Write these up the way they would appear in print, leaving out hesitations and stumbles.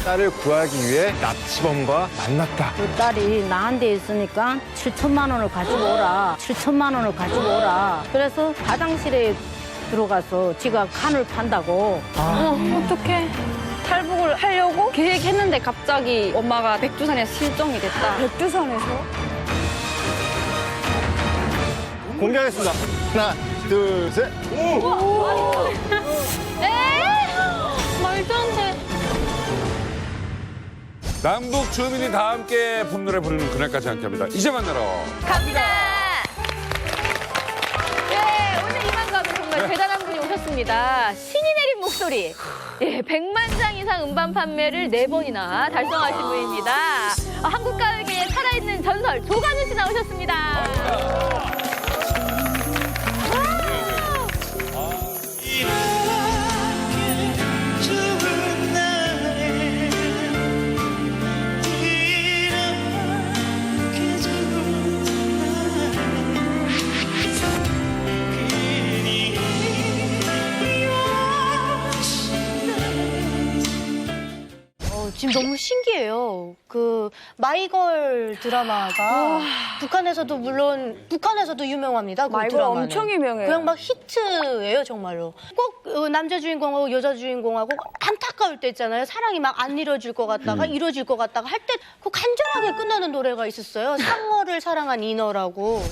딸을 구하기 위해 납치범과 만났다. 그 딸이 나한테 있으니까 7천만 원을 가지고 오라. 7천만 원을 가지고 오라. 그래서 화장실에 들어가서 지가 칸을 판다고. 어떡해. 탈북을 하려고 계획했는데 갑자기 엄마가 백두산에서 실종이 됐다. 백두산에서? 공개하겠습니다. 하나, 둘, 셋. 말도 안 돼. 남북 주민이 다 함께 봄노래 부르는 그날까지 함께합니다. 이제 만나러 갑니다. 네, 오늘 이만가도 정말 대단한 분이 오셨습니다. 신이 내린 목소리. 예, 100만 장 이상 음반 판매를 4번이나 달성하신 분입니다. 한국 가요계에 살아있는 전설 조관우 씨 나오셨습니다. 지금 너무 신기해요. 그 마이걸 드라마가 북한에서도 물론 북한에서도 유명합니다. 그 마이걸 드라마는. 엄청 유명해요. 그냥 막 히트예요, 정말로. 꼭 남자 주인공하고 여자 주인공하고 안타까울 때 있잖아요. 사랑이 막 안 이루어질 것 같다가 이루어질 것 같다가 할 때 그 간절하게 끝나는 노래가 있었어요. 상어를 사랑한 인어라고.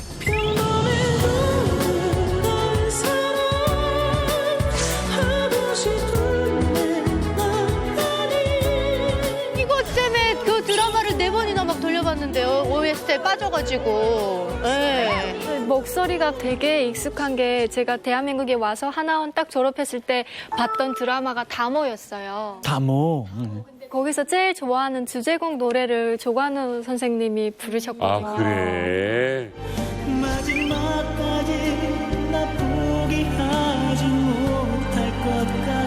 그 드라마를 4번이나 막 돌려봤는데요. OST에 빠져가지고. 네. 목소리가 되게 익숙한 게 제가 대한민국에 와서 하나원 딱 졸업했을 때 봤던 드라마가 다모였어요. 다모. 거기서 제일 좋아하는 주제곡 노래를 조관우 선생님이 부르셨거든요. 아, 그래. 마지막까지 나 포기하지 못할 것 같아.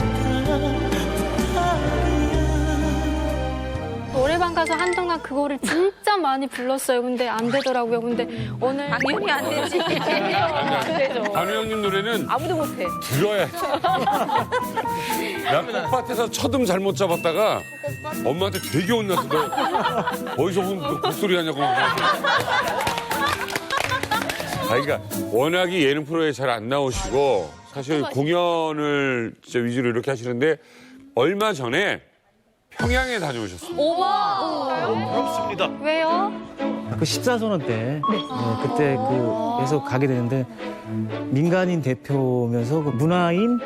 노래방 가서 한동안 그거를 진짜 많이 불렀어요. 근데 안 되더라고요. 근데 오늘 당연히 안 되지. 안 되죠. 관우 형님 노래는 아무도 못해. 들어야 돼. 나 꽃밭에서 첫음 잘못 잡았다가 엄마한테 되게 혼났어. 너 어디서 본 곡소리 하냐고. 그러니까 워낙에 예능 프로에 잘 안 나오시고 사실 공연을 진짜 위주로 이렇게 하시는데 얼마 전에 평양에 다녀오셨어요. 부럽습니다. 왜요? 그 14선언 때 그때 그에서 가게 되는데 민간인 대표면서 그 문화인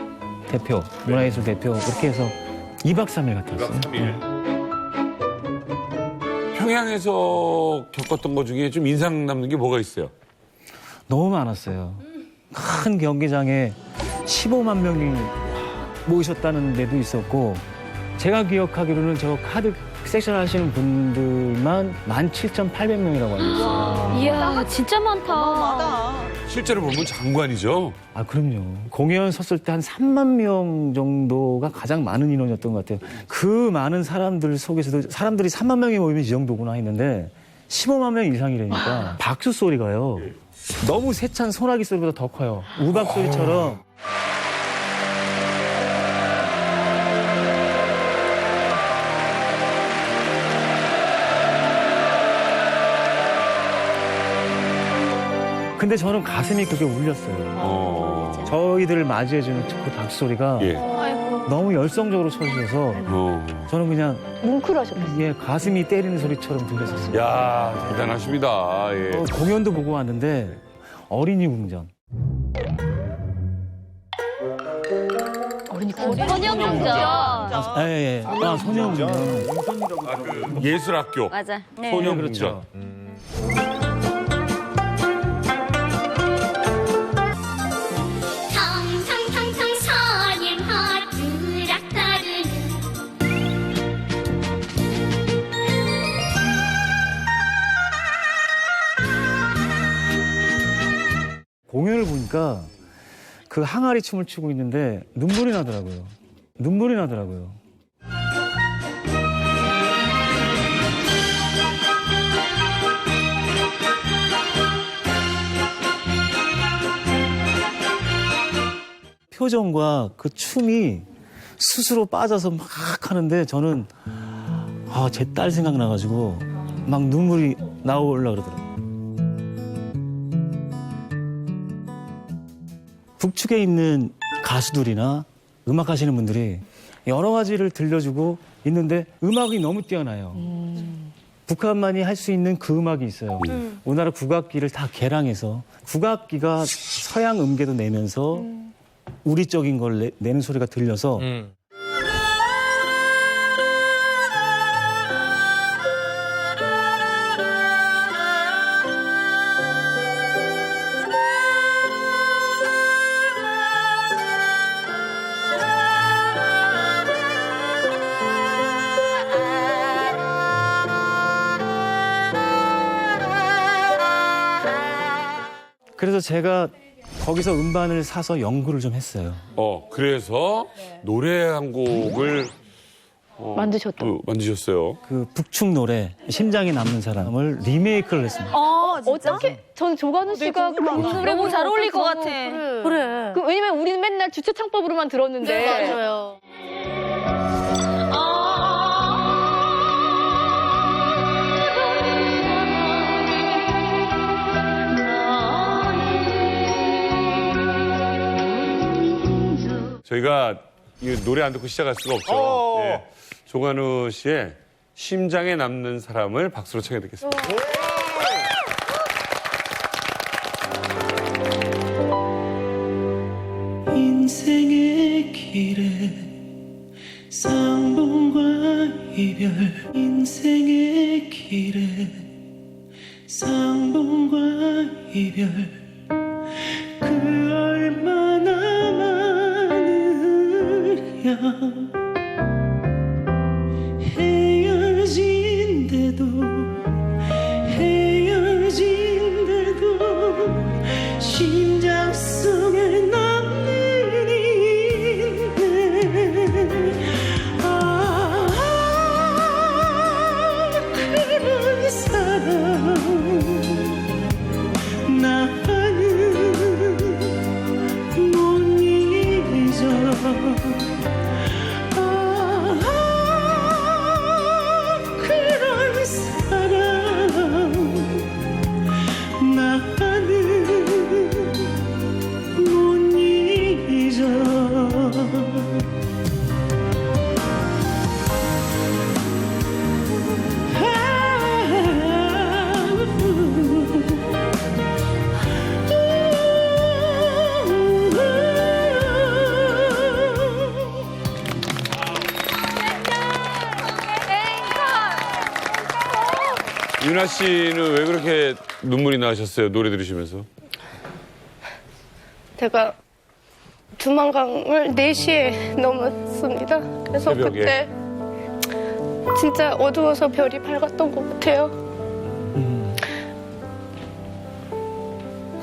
대표, 문화예술 대표 그렇게 해서 2박 3일 갔다 왔어요. 2박 3일. 평양에서 겪었던 것 중에 좀 인상 남는 게 뭐가 있어요? 너무 많았어요. 큰 경기장에 15만 명이 모이셨다는 데도 있었고 제가 기억하기로는 저 카드 섹션 하시는 분들만 17,800명이라고 알고 있어요. 이야, 진짜 많다. 실제로 보면 장관이죠. 아, 그럼요. 공연 섰을 때 한 3만 명 정도가 가장 많은 인원이었던 것 같아요. 그 많은 사람들 속에서도 사람들이 3만 명이 모이면 이 정도구나 했는데 15만 명 이상이라니까 박수 소리가요. 너무 세찬 소나기 소리보다 더 커요. 우박 소리처럼. 근데 저는 가슴이 그게 울렸어요. 저희들을 맞이해주는 그 박수소리가 예. 너무 열성적으로 쳐주셔서 저는 그냥 뭉클하셨어요. 예, 가슴이 때리는 소리처럼 들렸었어요. 야, 대단하십니다. 예. 공연도 보고 왔는데 어린이 궁전. 소녀궁전. 예. 아, 소녀궁전. 예술학교. 맞아. 네. 소녀 그렇죠. 텅텅텅텅 선임하 드락다르는 공연을 보니까 그 항아리 춤을 추고 있는데 눈물이 나더라고요. 눈물이 나더라고요. 표정과 그 춤이 스스로 빠져서 막 하는데 저는 제 딸 생각나가지고 막 눈물이 나오려고 그러더라고요. 북측에 있는 가수들이나 음악 하시는 분들이 여러 가지를 들려주고 있는데 음악이 너무 뛰어나요. 북한만이 할 수 있는 그 음악이 있어요. 우리나라 국악기를 다 개량해서 국악기가 서양 음계도 내면서 우리적인 걸 내는 소리가 들려서 그래서 제가 거기서 음반을 사서 연구를 좀 했어요. 그래서 노래 한 곡을 만드셨어요. 그 북측 노래 심장에 남는 사람을 리메이크를 했습니다. 어떻게? 전 조관우 씨가 그 노래 너무 잘 어울릴 것 같아. 그래. 왜냐면 우리는 맨날 주체창법으로만 들었는데. 네, 맞아요. 저희가 이 노래 안 듣고 시작할 수가 없죠. 네. 조관우 씨의 심장에 남는 사람을 박수로 청해 듣겠습니다. 인생의 길에 쌍봉과 이별 인생의 길에 쌍봉과 이별 그 얼마나 많으랴 헤어진데도 심장 속에 남는 인내 그런 사람 나는 못 잊어 그런 사람 나는 못 잊어 윤아 씨는 왜 그렇게 눈물이 나셨어요? 노래 들으시면서? 제가 두만강을 4시에 넘었습니다. 그래서 새벽에. 그때 진짜 어두워서 별이 밝았던 것 같아요.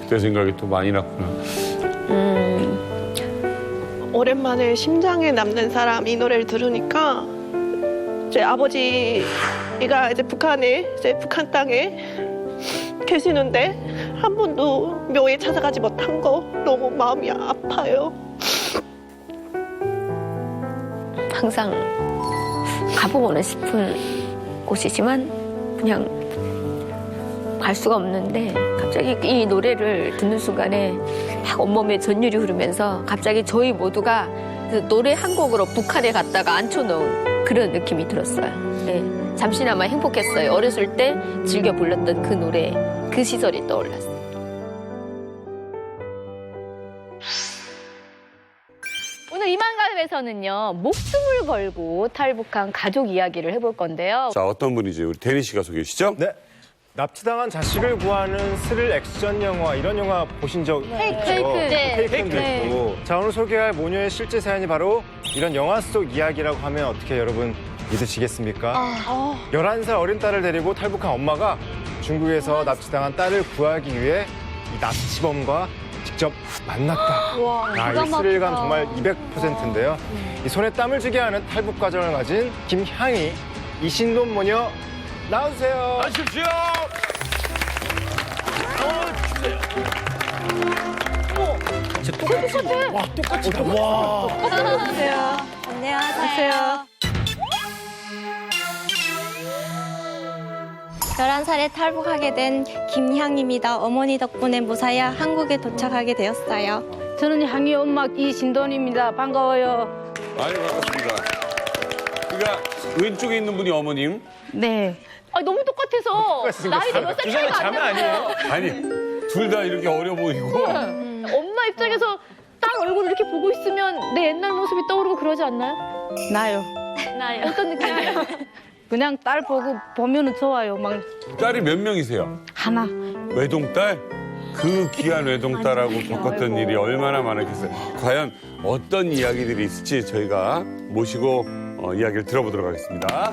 그때 생각이 또 많이 났구나. 오랜만에 심장에 남는 사람 이 노래를 들으니까 제 아버지가 이제 북한에 이제 북한 땅에 계시는데 한 번도 묘에 찾아가지 못한 거 너무 마음이 아파요. 항상 가보고는 싶은 곳이지만 그냥 갈 수가 없는데 갑자기 이 노래를 듣는 순간에 막 온몸에 전율이 흐르면서 갑자기 저희 모두가 그 노래 한 곡으로 북한에 갔다가 앉혀놓은 그런 느낌이 들었어요. 네, 잠시나마 행복했어요. 어렸을 때 즐겨 불렀던 그 노래, 그 시절이 떠올랐어요. 오늘 이만갑에서는요, 목숨을 걸고 탈북한 가족 이야기를 해볼 건데요. 자, 어떤 분이지? 우리 데니 씨가 소개해 주시죠? 네. 납치당한 자식을 구하는 스릴 액션 영화, 이런 영화 보신 적 있죠? 페이크도 있고. 자, 오늘 소개할 모녀의 실제 사연이 바로 이런 영화 속 이야기라고 하면 어떻게 여러분 믿으시겠습니까? 11살 어린 딸을 데리고 탈북한 엄마가 중국에서 납치당한 딸을 구하기 위해 이 납치범과 직접 만났다. 이 스릴감 정말 200%인데요. 이 손에 땀을 쥐게 하는 탈북 과정을 가진 김향이, 이신돈 모녀 나와주세요. 나와주십시오. 진짜 똑같이. 와, 똑같이. 와. 안녕하세요. 11살에 탈북하게 된 김향입니다. 어머니 덕분에 무사히 한국에 도착하게 되었어요. 저는 향이 엄마 이신돈입니다. 반가워요. 아니, 반갑습니다. 그러니까 왼쪽에 있는 분이 어머님. 네. 아, 너무 똑같아서 나이도 몇 살 차이가 안 자매 나요. 아니, 둘 다 이렇게 어려 보이고. 엄마 입장에서 딱 얼굴을 이렇게 보고 있으면 내 옛날 모습이 떠오르고 그러지 않나요? 나요. 나요. 어떤 느낌이에요? 그냥 딸 보면은 좋아요. 막 딸이 몇 명이세요? 하나. 외동딸? 그 귀한 외동딸하고 겪었던 일이 얼마나 많았겠어요. 과연 어떤 이야기들이 있을지 저희가 모시고 이야기를 들어보도록 하겠습니다.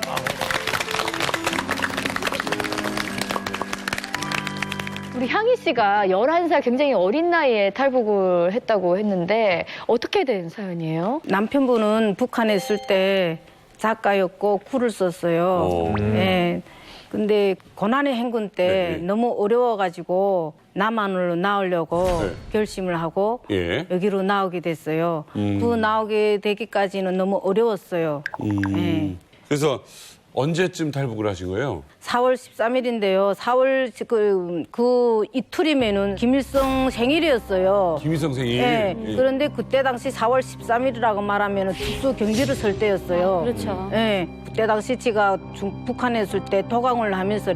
우리 향희 씨가 11살 굉장히 어린 나이에 탈북을 했다고 했는데 어떻게 된 사연이에요? 남편분은 북한에 있을 때 작가였고 글을 썼어요. 예. 근데 고난의 행군 때 네. 너무 어려워가지고 남한으로 나오려고 네. 결심을 하고 예. 여기로 나오게 됐어요. 그 나오게 되기까지는 너무 어려웠어요. 예. 그래서 언제쯤 탈북을 하신 거예요? 4월 13일인데요. 4월 그 이틀이면은 김일성 생일이었어요. 김일성 생일. 예. 그런데 그때 당시 4월 13일이라고 말하면 특수 경비를 설 때였어요. 그렇죠. 예. 그때 당시 제가 북한에 있을 때 도강을 하면서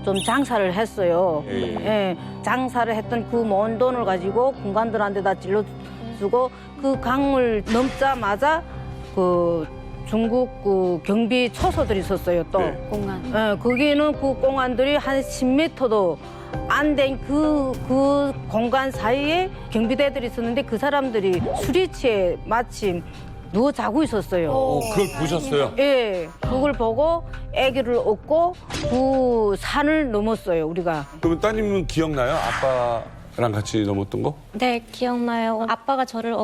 좀 장사를 했어요. 예. 장사를 했던 그 모은 돈을 가지고 군관들한테 다 찔러주고 그 강을 넘자마자 그 중국 그 경비 초소들이 있었어요, 또. 네. 공간. 예, 거기는 그 공안들이 한 10m도 안 된 그 공간 사이에 경비대들이 있었는데 그 사람들이 술이 취해 마침 누워 자고 있었어요. 그걸 보셨어요? 예, 그걸 보고 아기를 업고 그 산을 넘었어요, 우리가. 그러면 따님은 기억나요? 아빠랑 같이 넘었던 거? 네, 기억나요. 아빠가 저를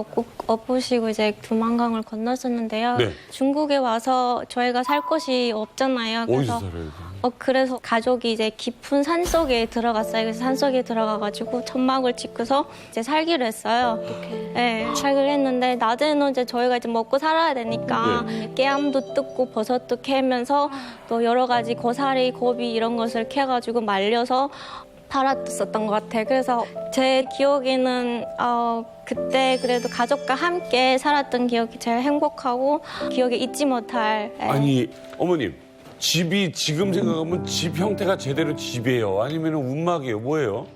업으시고 이제 두만강을 건넜었는데요. 네. 중국에 와서 저희가 살 곳이 없잖아요. 어디서 살아요? 그래서 가족이 이제 깊은 산 속에 들어갔어요. 그래서 산 속에 들어가가지고 천막을 짓고서 이제 살기로 했어요. 네, 살기로 했는데 낮에는 이제 저희가 이제 먹고 살아야 되니까 깨암도 뜯고 버섯도 캐면서 또 여러 가지 고사리, 고비 이런 것을 캐가지고 말려서 팔았었던 것 같아요. 그래서 제 기억에는 그때 그래도 가족과 함께 살았던 기억이 제일 행복하고 기억에 잊지 못할. 아니, 어머님. 집이 지금 생각하면 집 형태가 제대로 집이에요? 아니면 운막이에요? 뭐예요?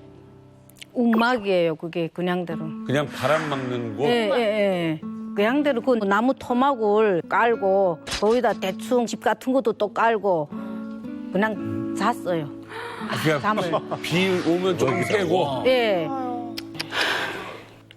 운막이에요, 그게 그냥대로. 그냥 바람 막는 곳? 예. 그냥대로 그 나무 토막을 깔고 거기다 대충 집 같은 것도 또 깔고 그냥 잤어요. 그냥 잠을. 비 오면 조금 깨고? 예.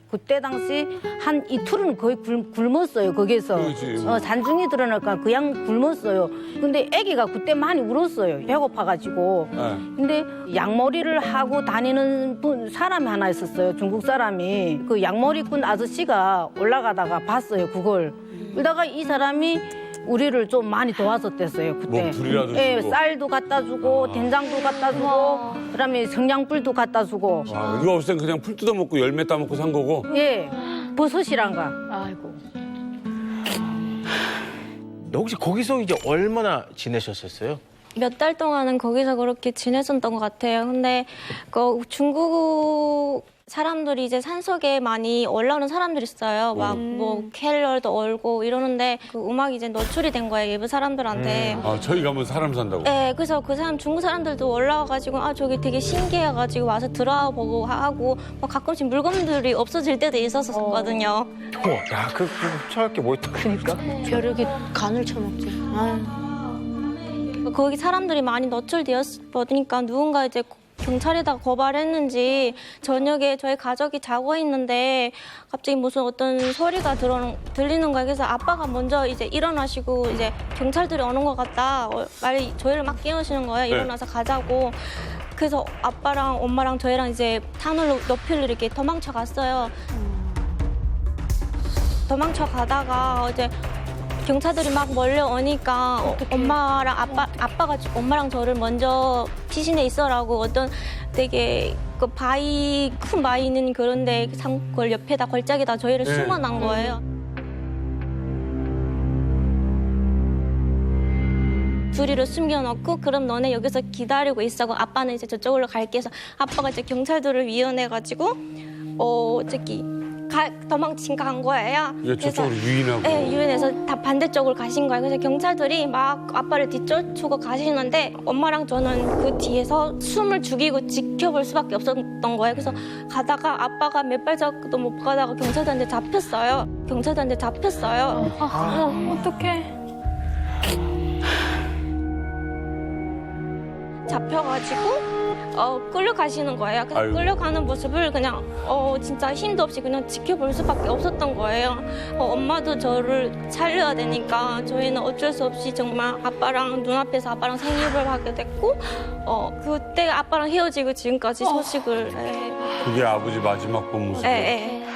그때 당시 한 이틀은 거의 굶었어요, 거기서. 그렇지. 산중이 드러날까 그냥 굶었어요. 근데 아기가 그때 많이 울었어요, 배고파가지고. 네. 근데 양머리를 하고 다니는 사람이 하나 있었어요, 중국 사람이. 그 양머리 꾼 아저씨가 올라가다가 봤어요, 그걸. 그러다가 이 사람이 우리를 좀 많이 도와줬댔어요, 그때. 뭐 불이라도 예, 주고. 쌀도 갖다 주고, 된장도 갖다 주고, 그다음에 성냥불도 갖다 주고. 이거 없을 땐 그냥 풀 뜯어먹고 열매 따먹고 산 거고? 예, 버섯이란가. 아이고. 혹시 거기서 이제 얼마나 지내셨었어요? 몇 달 동안은 거기서 그렇게 지냈었던 것 같아요. 근데 그 중국 사람들이 이제 산속에 많이 올라오는 사람들이 있어요. 막 뭐 켈러도 얼고 이러는데 그 음악이 이제 노출이 된 거예요, 일부 사람들한테. 저희 가면 사람 산다고? 네, 그래서 그 사람 중국 사람들도 올라와가지고 저기 되게 신기해가지고 와서 들어와 보고 하고 막 가끔씩 물건들이 없어질 때도 있었거든요. 야, 그 훔쳐갈 게 뭐 있다. 그러니까. 벼룩이 간을 쳐먹지. 아유. 거기 사람들이 많이 노출되었으니까 누군가 이제 경찰에다가 고발했는지 저녁에 저희 가족이 자고 있는데 갑자기 무슨 어떤 소리가 들리는 거예요. 그래서 아빠가 먼저 이제 일어나시고 이제 경찰들이 오는 것 같다. 빨리 저희를 막 깨우시는 거예요. 일어나서 가자고. 그래서 아빠랑 엄마랑 저희랑 이제 산으로 높이를 이렇게 도망쳐 갔어요. 도망쳐 가다가 이제 경찰들이 막 몰려오니까 엄마랑 엄마랑 저를 먼저 피신해 있어라고 어떤 되게 그 바위 큰 바위 있는 그런데 그걸 옆에다 걸작에다 저희를 네. 숨어난 거예요. 둘이를 숨겨놓고 그럼 너네 여기서 기다리고 있어고 아빠는 이제 저쪽으로 갈게 해서 아빠가 이제 경찰들을 위원해가지고 저기 도망친 간 거예요. 예, 저쪽으로 유인하고. 네, 유인해서 다 반대쪽으로 가신 거예요. 그래서 경찰들이 막 아빠를 뒤쫓고 가시는데 엄마랑 저는 그 뒤에서 숨을 죽이고 지켜볼 수밖에 없었던 거예요. 그래서 가다가 아빠가 몇 발자국도 못 가다가 경찰들한테 잡혔어요. 어떡해. 잡혀가지고 끌려가시는 거예요. 그래서 아이고. 끌려가는 모습을 그냥 진짜 힘도 없이 그냥 지켜볼 수밖에 없었던 거예요. 엄마도 저를 살려야 되니까 저희는 어쩔 수 없이 정말 아빠랑 눈앞에서 아빠랑 생일을 하게 됐고 그때 아빠랑 헤어지고 지금까지 소식을 그게 아버지 마지막 본 모습이에요.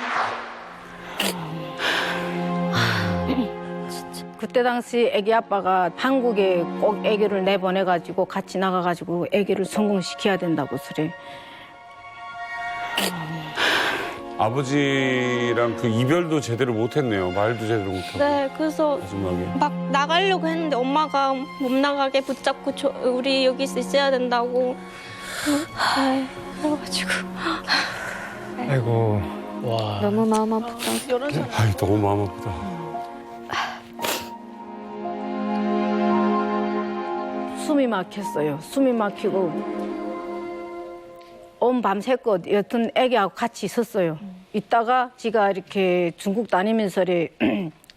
그때 당시 애기 아빠가 한국에 꼭 애기를 내보내가지고 같이 나가가지고 애기를 성공시켜야 된다고 그래. 아버지랑 그 이별도 제대로 못했네요. 말도 제대로 못하고. 네, 그래서 마지막에. 막 나가려고 했는데 엄마가 못 나가게 붙잡고 우리 여기 있어야 된다고 그래가지고 아이고. 너무 마음 아프다. 아이, 너무 마음 아프다. 숨이 막혔어요. 숨이 막히고 온 밤새껏 여튼 애기하고 같이 있었어요. 있다가 지가 이렇게 중국 다니면서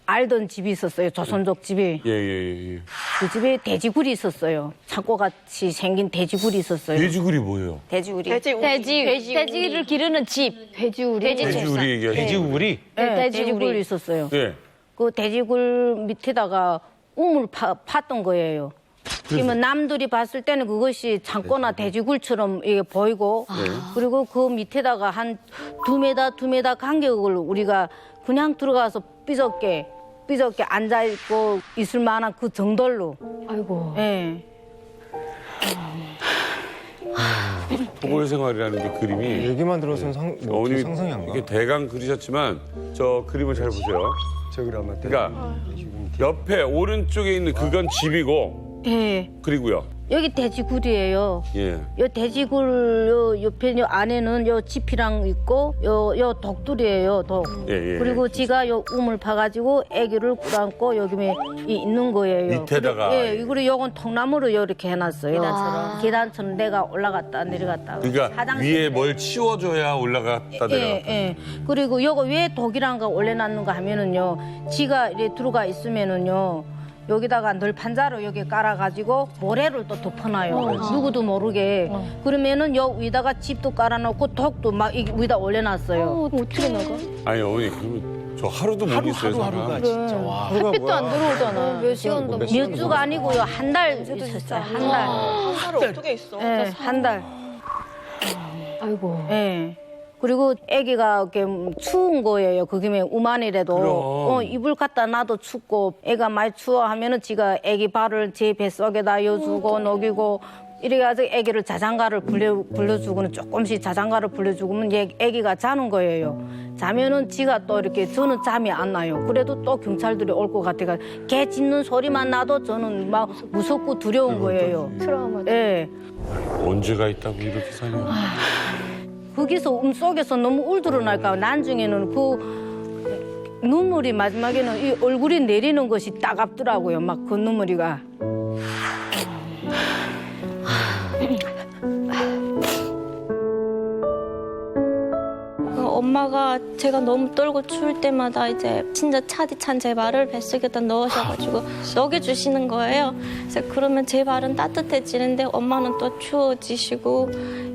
알던 집이 있었어요. 조선족 집이. 예. 그 집에 돼지굴이 있었어요. 창고같이 생긴 돼지굴이 있었어요. 돼지굴이 뭐예요? 돼지굴이. 돼지를 기르는 집. 돼지우리. 돼지우리 얘기하죠. 돼지우리? 네, 돼지굴이. 돼지굴이 있었어요. 예. 그 돼지굴 밑에다가 우물 팠던 거예요. 그러면 남들이 봤을 때는 그것이 창고나 돼지굴처럼 이게 보이고 그리고 그 밑에다가 한 2m 간격을 우리가 그냥 들어가서 삐졌게 앉아있고 있을 만한 그 정도로. 아이고. 예. 토벌 생활이라는 게 그림이 얘기만 들어서는 어머님이 상상이 안 가. 이렇게 대강 그리셨지만 저 그림을 잘 보세요. 그러니까 옆에 오른쪽에 있는 그건 집이고 예. 그리고요. 여기 돼지굴이에요. 예. 요 돼지굴 요 옆에 요 안에는 요 지피랑 있고 요 독들이에요. 독. 예. 그리고 지가 요 우물 파가지고 아기를 꿇안고 여기 있는 거예요. 밑에다가. 예, 그리고 요건 통나무로 이렇게 해놨어요. 계단처럼 내가 올라갔다 내려갔다. 그러니까 화장실 위에 뭘 치워줘야 올라갔다 내려갔다. 예. 그리고 요거 왜 독이란 거 올려놨는가 하면은요. 지가 이렇게 들어가 있으면은요. 여기다가 늘 판자로 여기 깔아가지고 모래를 또 덮어놔요. 누구도 모르게. 그러면은 요 위다가 집도 깔아놓고 독도 막 위다 올려놨어요. 어떻게 나가? 아니 어머니 그러면 저 하루도 못 있어요. 사람. 진짜 와. 햇빛도 안 들어오잖아. 몇 시간도. 몇 주가 아니고요. 한 달 있었어요. 한 달. 하루 어떻게 있어? 네, 한 달. 아이고. 네. 그리고 아기가 이렇게 추운 거예요. 그게 우만이라도 그럼. 이불 갖다 놔도 춥고 애가 많이 추워하면은 지가 아기 발을 제 뱃속에다 여주고 녹이고 이래가지고 아기를 자장가를 불려주고는 조금씩 자장가를 불려주고는 아기가 자는 거예요. 자면은 지가 또 이렇게 저는 잠이 안 나요. 그래도 또 경찰들이 올 것 같아가 개 짖는 소리만 나도 저는 막 무섭고 두려운 거예요. 트라우마. 예. 언제가 있다고 이렇게 사냐. 거기서 속에서 너무 울드러날까 나중에는 그 눈물이 마지막에는 이 얼굴이 내리는 것이 따갑더라고요. 막 그 눈물이가. 엄마가 제가 너무 떨고 추울 때마다 이제 진짜 차디찬 제 발을 뱃속에다 넣으셔가지고 녹여주시는 거예요. 그래서 그러면 제 발은 따뜻해지는데 엄마는 또 추워지시고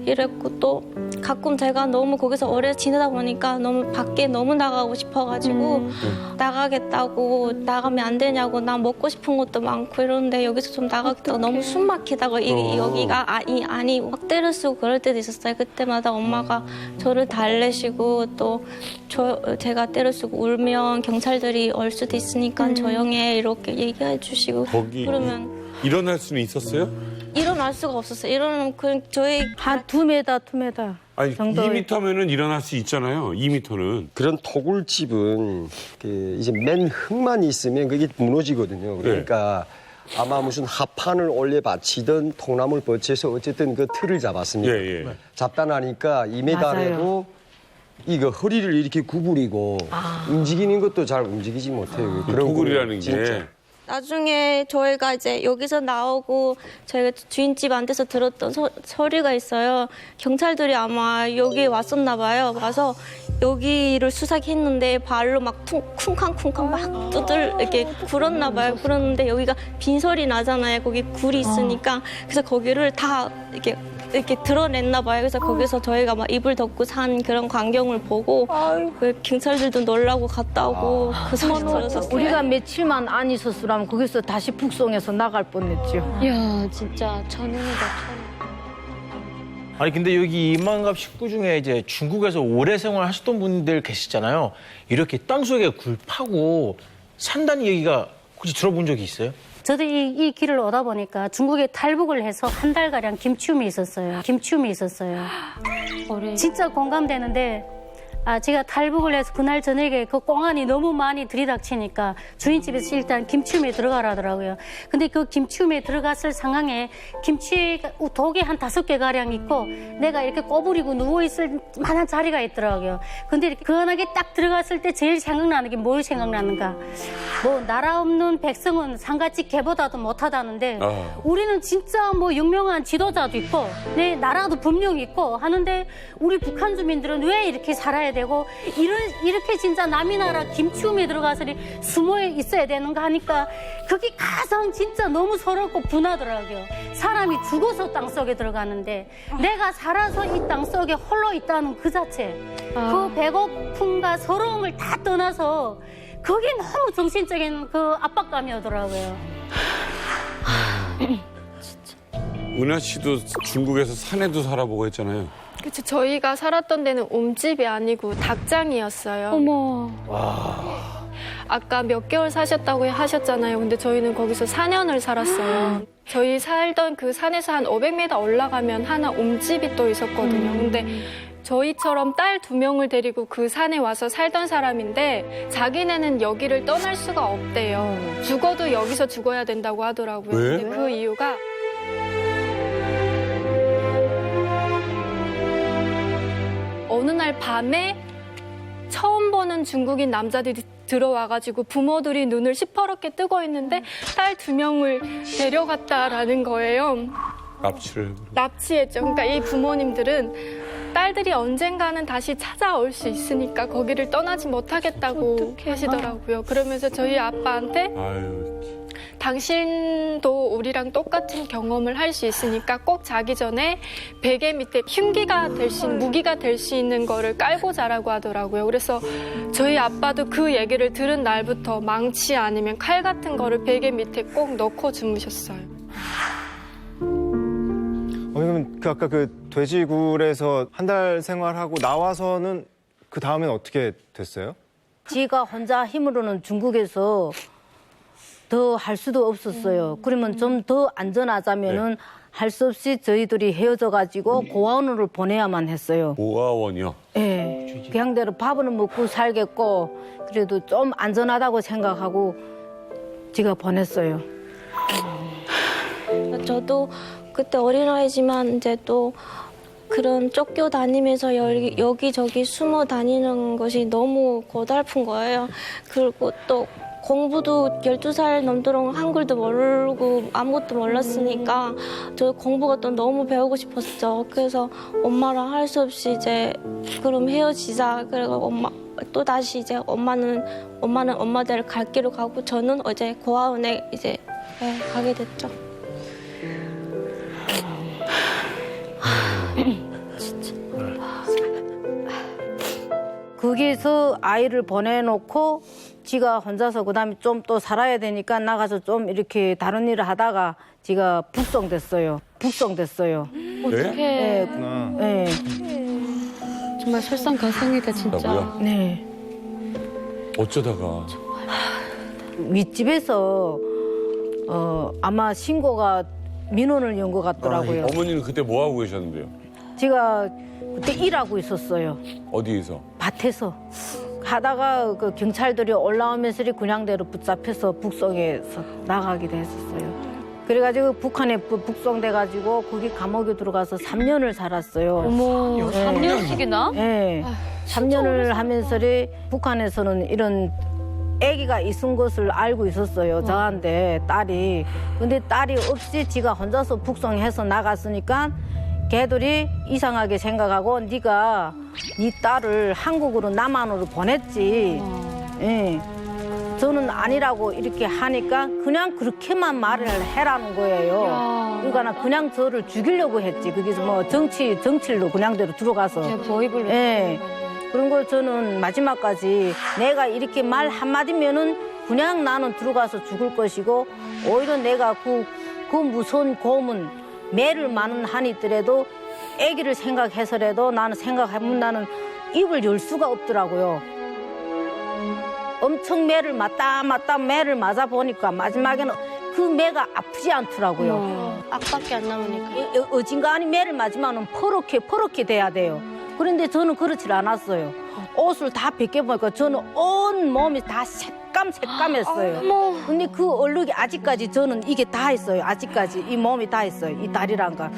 이랬고 또 가끔 제가 너무 거기서 오래 지내다 보니까 너무 밖에 너무 나가고 싶어가지고 나가겠다고 나가면 안 되냐고 나 먹고 싶은 것도 많고 이러는데 여기서 좀 나가겠다고 너무 숨 막히다고 여기가 아니 확 때려 쓰고 그럴 때도 있었어요. 그때마다 엄마가 저를 달래시고 또 제가 때려 쓰고 울면 경찰들이 올 수도 있으니까 조용해 이렇게 얘기해 주시고 거기 그러면 일어날 수는 있었어요? 일어날 수가 없었어요. 일어나면 저희 한 2m. 아니, 정도. 2m면은 일어날 수 있잖아요. 2m는. 그런 토굴집은 이제 맨 흙만 있으면 그게 무너지거든요. 그러니까 아마 무슨 합판을 올려 받치던 통나무를 버쳐서 어쨌든 그 틀을 잡았습니다. 예, 예. 잡다 나니까 2m에도 이거 허리를 이렇게 구부리고 움직이는 것도 잘 움직이지 못해요. 그런 토굴이라는 거는 게. 진짜. 나중에 저희가 이제 여기서 나오고 저희가 주인집 안에서 들었던 소리가 있어요. 경찰들이 아마 여기에 왔었나 봐요. 와서 여기를 수색했는데 발로 막 쿵쾅쿵쾅 막 이렇게 굴었나 봐요. 그러는데 여기가 빈소리 나잖아요. 거기 굴이 있으니까. 그래서 거기를 다 이렇게 드러냈나 봐요. 그래서 거기서 저희가 막 이불 덮고 산 그런 광경을 보고 그 경찰들도 놀라고 갔다 오고 그 소리 들었었어요. 우리가 며칠만 안 있었으면 거기서 다시 북송해서 나갈 뻔했죠. 이야, 진짜 천운이다, 천운. 아니 근데 여기 이만갑 식구 중에 이제 중국에서 오래 생활하셨던 분들 계시잖아요. 이렇게 땅속에 굴 파고 산다는 얘기가 혹시 들어본 적이 있어요? 저도 이 길을 오다 보니까 중국에 탈북을 해서 한 달가량 김치움이 있었어요. 진짜 공감되는데 제가 탈북을 해서 그날 저녁에 그 꽁안이 너무 많이 들이닥치니까 주인집에서 일단 김치움에 들어가라 하더라고요. 근데 그 김치움에 들어갔을 상황에 김치 독이 한 5개 가량 있고 내가 이렇게 꼬부리고 누워있을 만한 자리가 있더라고요. 근데 이렇게 그 안에 딱 들어갔을 때 제일 생각나는 게 뭘 생각나는가. 뭐 나라 없는 백성은 상가집 개보다도 못하다는데 우리는 진짜 뭐 유명한 지도자도 있고 내 나라도 분명히 있고 하는데 우리 북한 주민들은 왜 이렇게 살아야 되고 이렇게 진짜 남이 나라 김치움에 들어가서 숨어 있어야 되는가 하니까 그게 가장 진짜 너무 서럽고 분하더라고요. 사람이 죽어서 땅속에 들어가는데 내가 살아서 이 땅속에 홀로 있다는 그 자체 그 배고픔과 서러움을 다 떠나서 그게 너무 정신적인 그 압박감이더라고요. 은하 씨도 중국에서 산에도 살아보고 했잖아요. 그렇죠. 저희가 살았던 데는 옴집이 아니고 닭장이었어요. 어머. 아까 몇 개월 사셨다고 하셨잖아요. 근데 저희는 거기서 4년을 살았어요. 저희 살던 그 산에서 한 500m 올라가면 하나 옴집이 또 있었거든요. 근데 저희처럼 딸 2명을 데리고 그 산에 와서 살던 사람인데 자기네는 여기를 떠날 수가 없대요. 죽어도 여기서 죽어야 된다고 하더라고요. 왜? 근데 그 이유가 어느 날 밤에 처음 보는 중국인 남자들이 들어와가지고 부모들이 눈을 시퍼렇게 뜨고 있는데 딸 2명을 데려갔다라는 거예요. 납치했죠. 그러니까 이 부모님들은 딸들이 언젠가는 다시 찾아올 수 있으니까 거기를 떠나지 못하겠다고 하시더라고요. 그러면서 저희 아빠한테 당신도 우리랑 똑같은 경험을 할 수 있으니까 꼭 자기 전에 베개 밑에 흉기가 될 수 있는, 무기가 될 수 있는 거를 깔고 자라고 하더라고요. 그래서 저희 아빠도 그 얘기를 들은 날부터 망치 아니면 칼 같은 거를 베개 밑에 꼭 넣고 주무셨어요. 그러면 아까 그 돼지굴에서 한 달 생활하고 나와서는 그 다음엔 어떻게 됐어요? 지가 혼자 힘으로는 중국에서 더 할 수도 없었어요. 그러면 좀 더 안전하자면은 할 수 없이 저희들이 헤어져가지고 고아원으로 보내야만 했어요. 고아원이요? 네. 그냥대로 밥은 먹고 살겠고 그래도 좀 안전하다고 생각하고 제가 보냈어요. 저도 그때 어린아이지만 이제 또 그런 쫓겨 다니면서 여기저기 숨어 다니는 것이 너무 고달픈 거예요. 그리고 또 공부도 12살 넘도록 한글도 모르고 아무것도 몰랐으니까 저 공부가 또 너무 배우고 싶었죠. 그래서 엄마랑 할 수 없이 이제 그럼 헤어지자. 그리고 엄마 또 다시 이제 엄마는 엄마대로 갈 길로 가고 저는 어제 고아원에 이제 가게 됐죠. 거기서 아이를 보내놓고 지가 혼자서 그다음에 좀 또 살아야 되니까 나가서 좀 이렇게 다른 일을 하다가 지가 북송됐어요. 어떡해. 네. 정말 설상가상이다, 진짜. 네. 어쩌다가. 윗집에서 아마 신고가 민원을 연 것 같더라고요. 어머니는 그때 뭐 하고 계셨는데요? 제가 그때 일하고 있었어요. 어디에서? 밭에서. 하다가 그 경찰들이 올라오면서 군량대로 붙잡혀서 북송에서 나가기도 했었어요. 그래가지고 북한에 북송돼가지고 거기 감옥에 들어가서 3년을 살았어요. 어머, 3년씩이나? 네. 3년을 하면서 북한에서는 이런 아기가 있은 것을 알고 있었어요. 저한테 딸이. 근데 딸이 없이 지가 혼자서 북송해서 나갔으니까 걔들이 이상하게 생각하고 네가 네 딸을 한국으로 남한으로 보냈지. 예. 저는 아니라고 이렇게 하니까 그냥 그렇게만 말을 해라는 거예요. 그러니까 그냥 저를 죽이려고 했지. 거기서 뭐 정치로 그냥대로 들어가서. 보입을. 예. 그런 걸 저는 마지막까지 내가 이렇게 말 한마디면은 그냥 나는 들어가서 죽을 것이고 오히려 내가 그 무서운 고문 매를 많은 한이 있더라도 아기를 생각해서라도 나는 생각하면 나는 입을 열 수가 없더라고요. 엄청 매를 맞다 매를 맞아 보니까 마지막에는 그 매가 아프지 않더라고요. 악밖에 안 남으니까. 어진간히 매를 맞으면 퍼렇게 돼야 돼요. 그런데 저는 그렇지 않았어요. 옷을 다 벗겨보니까 저는 온 몸이 다 새까맸어요. 근데 그 얼룩이 아직까지 저는 이게 다 있어요. 아직까지 이 몸이 다 있어요. 이 다리란 거.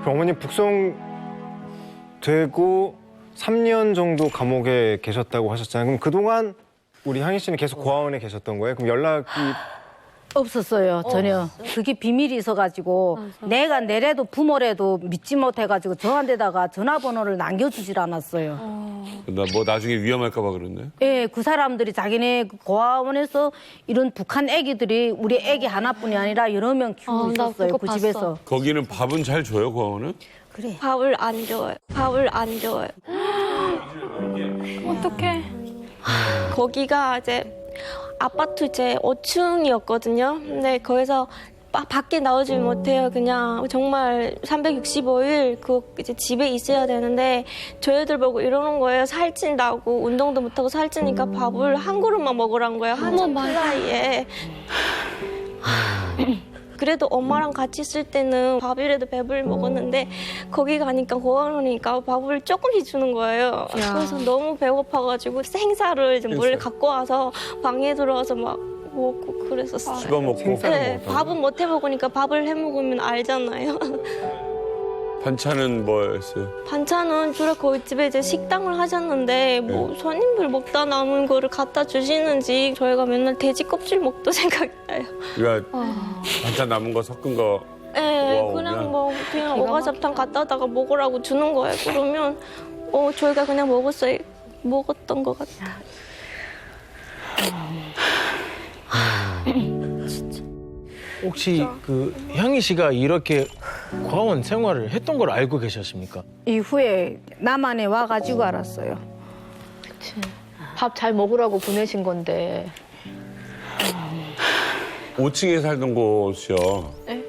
어머님 북송되고 3년 정도 감옥에 계셨다고 하셨잖아요. 그럼 그동안 우리 향희 씨는 계속 고아원에 계셨던 거예요? 그럼 연락이 없었어요, 전혀. 그게 비밀이 있어가지고 내가 내래도 부모래도 믿지 못해가지고 저한테다가 전화번호를 남겨주질 않았어요. 나 뭐 나중에 위험할까 봐 그랬네. 예, 그 사람들이 자기네 고아원에서 이런 북한 애기들이 우리 애기 하나뿐이 아니라 여러 명 키우고 있었어요, 그 집에서. 거기는 밥은 잘 줘요, 고아원은? 그래. 밥을 안 줘요. 어떡해. 거기가 이제 아파트 제 5층이었거든요. 근데 거기서 밖에 나오지 못해요. 그냥 정말 365일 그 이제 집에 있어야 되는데 저희들 보고 이러는 거예요. 살찐다고 운동도 못하고 살찌니까 밥을 한 그릇만 먹으란 거예요. 한참 플라이에. 그래도 엄마랑 같이 있을 때는 밥이라도 배불리 먹었는데 거기 가니까 고아원이니까 밥을 조금씩 주는 거예요. 그래서 너무 배고파가지고 생사를 이제 몰래 갖고 와서 방에 들어와서 막 먹고 그랬었어요. 씹어먹고. 네, 밥은 못 해먹으니까 밥을 해먹으면 알잖아요. 반찬은 뭐였어요? 반찬은 주로 거기 집에 이제 식당을 하셨는데 뭐 손님들 먹다 남은 거를 갖다 주시는지 저희가 맨날 돼지 껍질 먹도 생각이 나요. 그러니까 반찬 남은 거 섞은 거. 네, 모아오면? 그냥 오가잡탕 갖다다가 먹으라고 주는 거예요. 그러면 저희가 그냥 먹었던 것 같아요. 혹시 그 향희 씨가 이렇게 고아원 생활을 했던 걸 알고 계셨습니까? 이후에 남한에 와가지고 알았어요. 밥 잘 먹으라고 보내신 건데. 5층에 살던 곳이요. 네.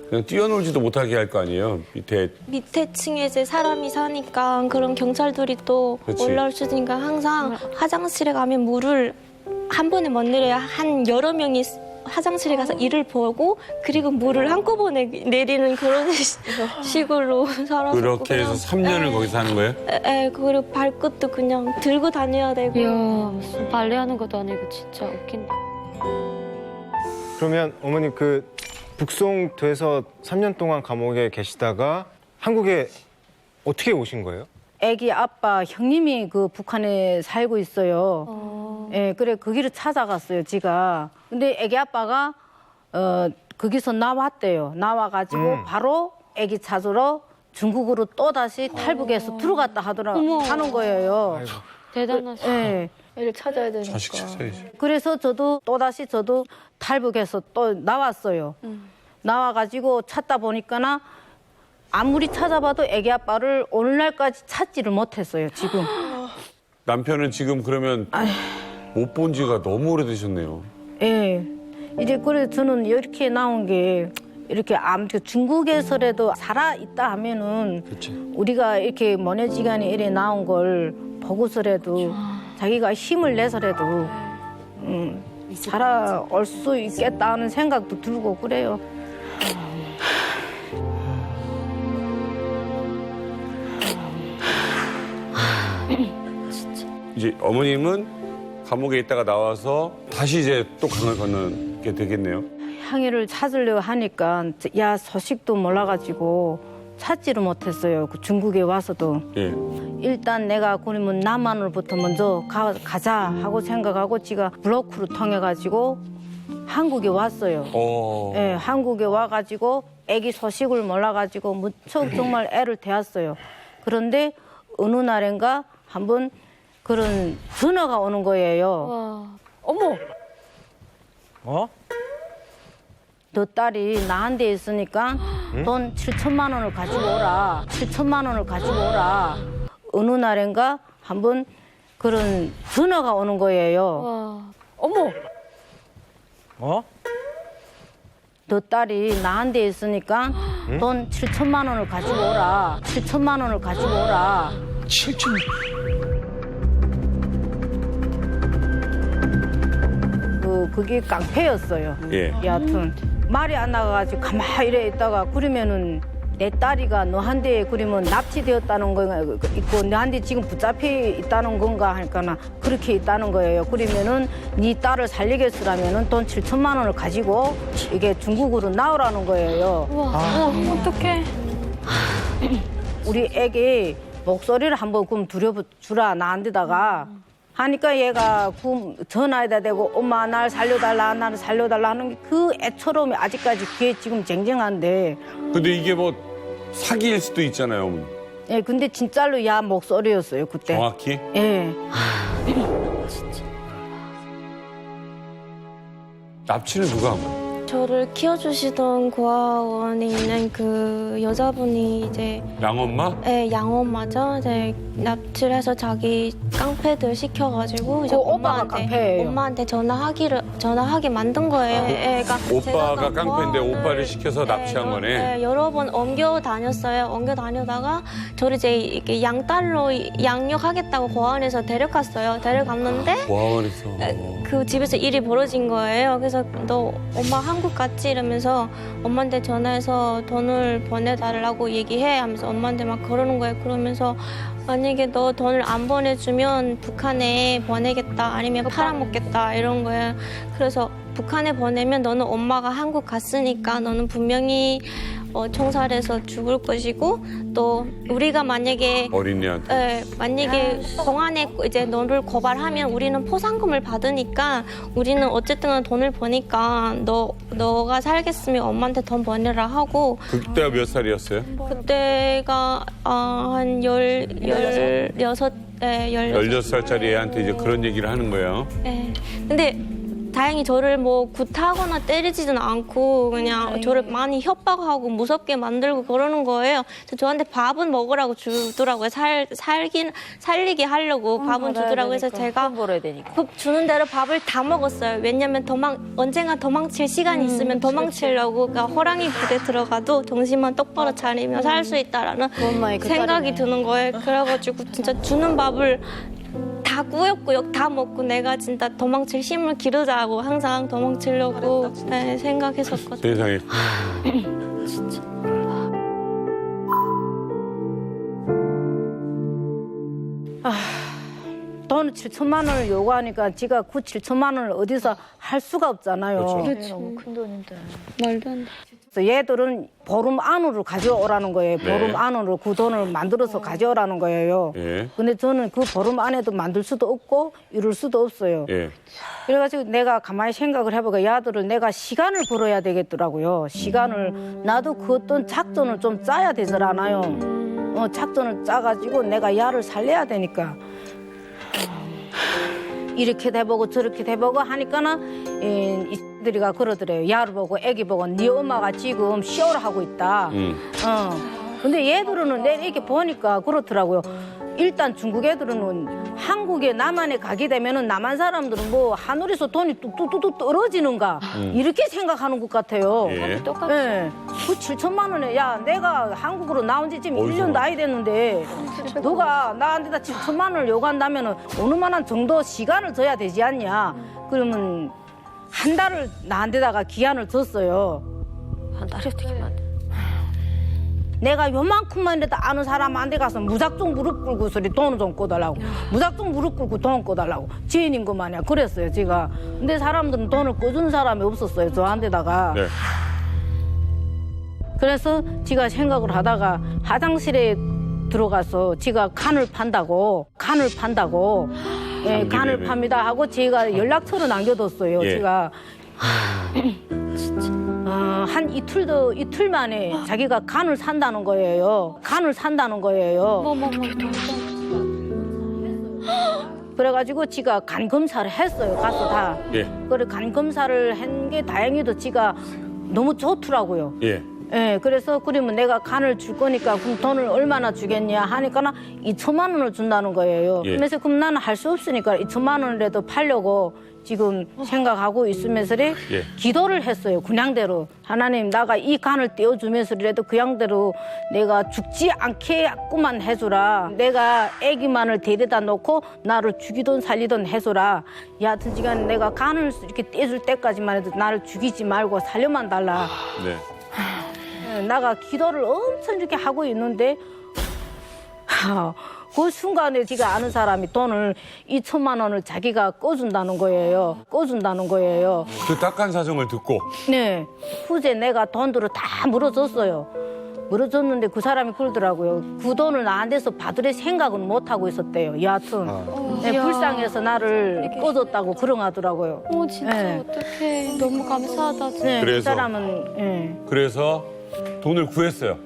그냥 뛰어놀지도 못하게 할 거 아니에요. 밑에 층에 이제 사람이 사니까 그런 경찰들이 또 그치. 올라올 수 있으니까 항상 화장실에 가면 물을 한 번에 못 내려야 한 여러 명이 화장실에 가서 이를 보고 그리고 물을 한꺼번에 내리는 그런 식으로 살았었고. 그렇게 해서 3년을 거기서 하는 거예요? 그리고 발끝도 그냥 들고 다녀야 되고. 이야, 무슨 빨래하는 것도 아니고 진짜 웃긴다. 그러면 어머님 그 북송돼서 3년 동안 감옥에 계시다가 한국에 어떻게 오신 거예요? 애기 아빠 형님이 그 북한에 살고 있어요. 예, 그래 거기를 찾아갔어요, 지가. 근데 애기 아빠가 거기서 나왔대요. 나와가지고 바로 애기 찾으러 중국으로 또 다시 탈북해서 들어갔다 하는 거예요. 대단하시다. 예. 애를 찾아야 되니까. 자식 찾아야지. 그래서 저도 탈북해서 또 나왔어요. 나와가지고 찾다 보니까나 아무리 찾아봐도 애기 아빠를 오늘날까지 찾지를 못했어요, 지금. 남편은 지금 그러면 못 본 지가 너무 오래되셨네요. 예. 이제 그래 저는 이렇게 나온 게 이렇게 중국에서라도 살아있다 하면은 우리가 이렇게 모내지간에 이래 나온 걸 보고서라도 자기가 힘을 내서라도 살아올 수 있겠다 하는 생각도 들고 그래요. 이제 어머님은 감옥에 있다가 나와서 다시 이제 또 강을 건너게 되겠네요. 향이를 찾으려 하니까 야 소식도 몰라가지고 찾지를 못했어요. 그 중국에 와서도. 예. 일단 내가 그러면 남한으로부터 먼저 가자 하고 생각하고 지가 브로커를 통해 가지고 한국에 왔어요. 예, 한국에 와가지고 아기 소식을 몰라가지고 무척 정말 애를 태웠어요. 그런데 어느 날인가 한번 그런 전화가 오는 거예요. 어머. 어? 너 딸이 나한테 있으니까 돈 7천만 원을 가지고 오라. 7천만 원을 가지고 오라. 어느 날인가 한번 그런 전화가 오는 거예요. 어머. 어? 너 딸이 나한테 있으니까 돈 7천만 원을 가지고 오라. 7천만 원을 가지고 오라. 7천. 그게 깡패였어요. 예. 여하튼 말이 안 나가가지고 가만히 이래 있다가 그러면은 내 딸이가 너한테 그러면 납치되었다는 거 있고 너한테 지금 붙잡혀 있다는 건가 하니까 그렇게 있다는 거예요. 그러면은 네 딸을 살리겠으라면은 돈 7천만 원을 가지고 이게 중국으로 나오라는 거예요. 어떡해. 우리 애기 목소리를 한번 그럼 들여주라 나한테다가 하니까 얘가 그 전화에다 대고 엄마 날 살려달라 나를 살려달라 하는 게 그 애처럼이 아직까지 귀에 지금 쟁쟁한데. 근데 이게 뭐 사기일 수도 있잖아요, 어머니. 예, 근데 진짜로 야 목소리였어요 그때. 정확히? 예. 납치는 누가 한 거예요? 저를 키워주시던 고아원에 있는 그 여자분이 이제 양엄마? 네, 양엄마죠. 이제 납치를 해서 자기 깡패들 시켜가지고 이제 오빠가 깡패예요. 엄마한테 전화하게 만든 거예요. 그러니까 오빠가 깡패인데 오빠를 시켜서 납치한 거네. 네, 여러 번 옮겨 다녔어요. 옮겨 다니다가 저를 이제 이렇게 양딸로 양육하겠다고 고아원에서 데려갔어요. 데려갔는데 고아원에서. 그 집에서 일이 벌어진 거예요. 그래서 너 엄마 한국 갔지? 이러면서 엄마한테 전화해서 돈을 보내달라고 얘기해 하면서 엄마한테 막 그러는 거예요. 그러면서 만약에 너 돈을 안 보내주면 북한에 보내겠다 아니면 팔아먹겠다 이런 거예요. 그래서 북한에 보내면 너는 엄마가 한국 갔으니까 너는 분명히 총살해서 죽을 것이고 또 우리가 만약에 어린이한테 만약에 공안에 이제 너를 고발하면 우리는 포상금을 받으니까 우리는 어쨌든 돈을 버니까 너가 살겠으면 엄마한테 돈 보내라 하고. 그때가 몇 살이었어요? 그때가 한 16살짜리 애한테 이제 그런 얘기를 하는 거예요. 네. 근데 다행히 저를 뭐 구타하거나 때리지는 않고 그냥 저를 많이 협박하고 무섭게 만들고 그러는 거예요. 그래서 저한테 밥은 먹으라고 주더라고요. 살리게 하려고 밥은 주더라고요. 그래서 제가 그 주는 대로 밥을 다 먹었어요. 왜냐면 언젠가 도망칠 시간이 있으면 도망치려고. 그러니까 호랑이 부대 들어가도 정신만 똑바로 차리면 살 수 있다라는 생각이 드는 거예요. 그래가지고 진짜 주는 밥을 다 꾸역꾸역 다 먹고 내가 진짜 도망칠 힘을 기르자고 항상 도망치려고 생각했었거든요. 세상에. 진짜. 돈 7천만 원을 요구하니까 지가 그 7천만 원을 어디서 할 수가 없잖아요. 너무 큰 돈인데. 말도 안 돼. 그래서 얘들은 보름 안으로 가져오라는 거예요. 보름 안으로 그 돈을 만들어서 가져오라는 거예요. 근데 저는 그 보름 안에도 만들 수도 없고 이룰 수도 없어요. 그래가지고 내가 가만히 생각을 해보니까 야들을 내가 시간을 벌어야 되겠더라고요. 시간을 나도 그 어떤 작전을 좀 짜야 되잖아요. 작전을 짜가지고 내가 야를 살려야 되니까. 이렇게 돼보고 저렇게 돼보고 하니까는 이들이가 그러더래요. 야를 보고 애기 보고 네 엄마가 지금 쇼를 하고 있다. 근데 얘들은 내 이렇게 보니까 그렇더라고요. 일단 중국 애들은 한국에 남한에 가게 되면은 남한 사람들은 뭐 하늘에서 돈이 뚝뚝뚝 떨어지는가 이렇게 생각하는 것 같아요. 똑같이. 그 7천만 원에 야 내가 한국으로 나온 지 지금 1년도 아이 됐는데 너가 나한테다 7천만 원을 요구한다면은 어느 만한 정도 시간을 둬야 되지 않냐. 그러면 한 달을 나한테다가 기한을 줬어요. 한 달이 어떻게 많아? 내가 요만큼만이라도 아는 사람한테 가서 무작정 무릎 꿇고 소리 돈 좀 꿔달라고. 무작정 무릎 꿇고 돈 꿔달라고. 지인인 것 마냥 그랬어요, 제가. 근데 사람들은 돈을 꿔준 사람이 없었어요, 저한테다가. 네. 그래서 제가 생각을 하다가 화장실에 들어가서 제가 간을 판다고 예, 간을 네네. 팝니다 하고 제가 연락처를 남겨뒀어요. 예. 제가 한 이틀 만에 자기가 간을 산다는 거예요. 그래가지고 지가 간 검사를 했어요. 가서 다. 예. 그래 간 검사를 한 게 다행히도 지가 너무 좋더라고요. 예. 예, 그래서 그러면 내가 간을 줄 거니까 그럼 돈을 얼마나 주겠냐 하니까 2천만 원을 준다는 거예요. 예. 그래서 그럼 나는 할 수 없으니까 2천만 원이라도 팔려고 지금 생각하고 있으면서 예. 기도를 했어요. 그냥대로. 하나님 나가 이 간을 떼어주면서라도 그냥대로 내가 죽지 않게만 해주라. 내가 아기만을 데려다 놓고 나를 죽이든 살리든 해주라. 여하튼 지간 내가 간을 이렇게 떼줄 때까지만 해도 나를 죽이지 말고 살려만 달라. 네. 나가 기도를 엄청 이렇게 하고 있는데 그 순간에 제가 아는 사람이 돈을 2천만 원을 자기가 꺼준다는 거예요. 그 딱한 사정을 듣고. 네. 후제 내가 돈들을 다 물어줬어요. 물어줬는데 그 사람이 그러더라고요. 그 돈을 나한테서 받을 생각은 못 하고 있었대요. 여하튼 네, 불쌍해서 나를 꺼줬다고 그러하더라고요. 진짜 네. 어떡해. 너무 감사하다. 진짜. 네, 그 그래서? 사람은 그래서 돈을 구했어요.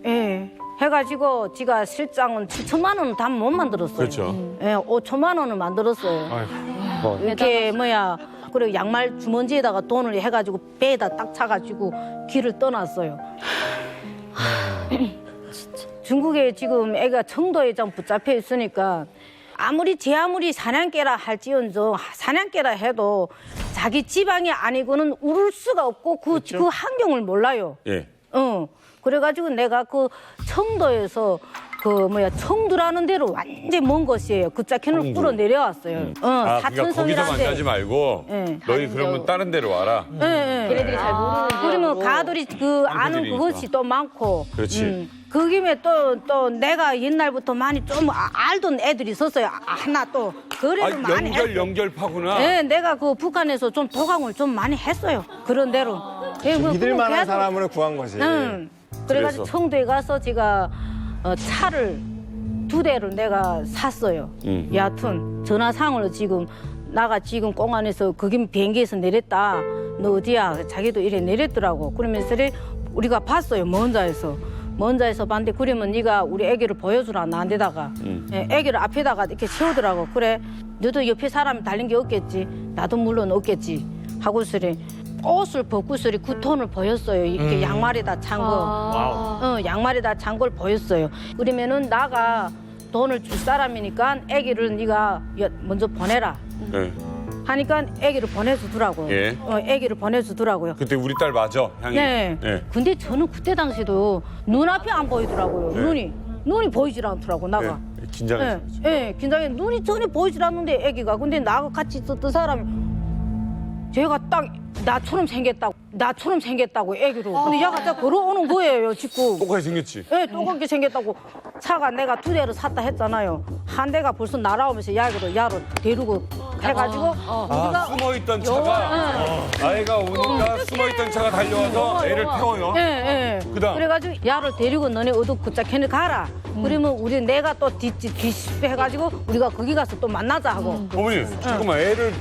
예. 해가지고 지가 실장은 7천만 원은 다 못 만들었어요. 그렇죠. 예, 5천만 원을 만들었어요. 아이고. 이렇게 그리고 양말 주머니에다가 돈을 해가지고 배에다 딱 차가지고 길을 떠났어요. 중국에 지금 애가 청도에 좀 붙잡혀 있으니까 아무리 사냥개라 할지언정 사냥개라 해도 자기 지방이 아니고는 울을 수가 없고 그 환경을 몰라요. 예. 그래가지고 내가 그 청도에서 청두라는 데로 완전 먼 곳이에요. 그 자켓을 청두. 끌어 내려왔어요. 그러니까 거기서 만나지 말고 예. 너희 그러면 다른 데로 와라. 걔네들이 잘 모르는 그러면 가들이 아는 그들이니까. 그것이 또 많고. 그렇지. 그 김에 또 내가 옛날부터 많이 좀 알던 애들이 있었어요. 하나 또 거래를 많이 했어요. 연결파구나. 네, 내가 그 북한에서 좀 도강을 좀 많이 했어요. 그런 대로. 믿을 만한 사람을 구한 거지. 그래가지고 그래서? 청도에 가서 제가 차를 2대를 내가 샀어요. 여하튼 전화상으로 지금 나가 지금 공안에서 거기 비행기에서 내렸다. 너 어디야? 자기도 이래 내렸더라고. 그러면서 우리가 봤어요. 먼 자에서 봤는데 그러면 네가 우리 애기를 보여주라 나한테다가 애기를 앞에다가 이렇게 세우더라고. 그래 너도 옆에 사람이 달린 게 없겠지. 나도 물론 없겠지. 하고서리 옷을 벗고서리 그 돈을 보였어요. 이렇게 양말에다 찬 거. 양말에다 찬 걸 보였어요. 그러면은 나가 돈을 줄 사람이니까 애기를 네가 먼저 보내라. 네. 하니까 애기를 보내주더라고요. 예. 애기를 보내주더라고요. 그때 우리 딸 맞아, 향이. 네. 예. 근데 저는 그때 당시도 눈앞이 안 보이더라고요. 네. 눈이 보이질 않더라고, 나가. 네. 긴장했어. 네, 긴장해. 눈이 전혀 보이질 않는데, 애기가. 근데 나하고 같이 있었던 사람이, 제가 딱 나처럼 생겼다고, 애기로. 근데 얘가 딱 걸어오는 거예요, 직구. 똑같이 생겼지. 네, 똑같게 생겼다고. 차가 내가 2대를 샀다 했잖아요. 한 대가 벌써 날아오면서 야로 데리고 해가지고 우리가 숨어있던 차가 아이가 오니까 숨어있던 차가 달려와서 애를 태워요. 네. 그다음? 그래가지고 야를 데리고 너네 어디 그짝해는 가라. 그러면 내가 또 해가지고 우리가 거기 가서 또 만나자 하고. 어머니, 잠깐만 애를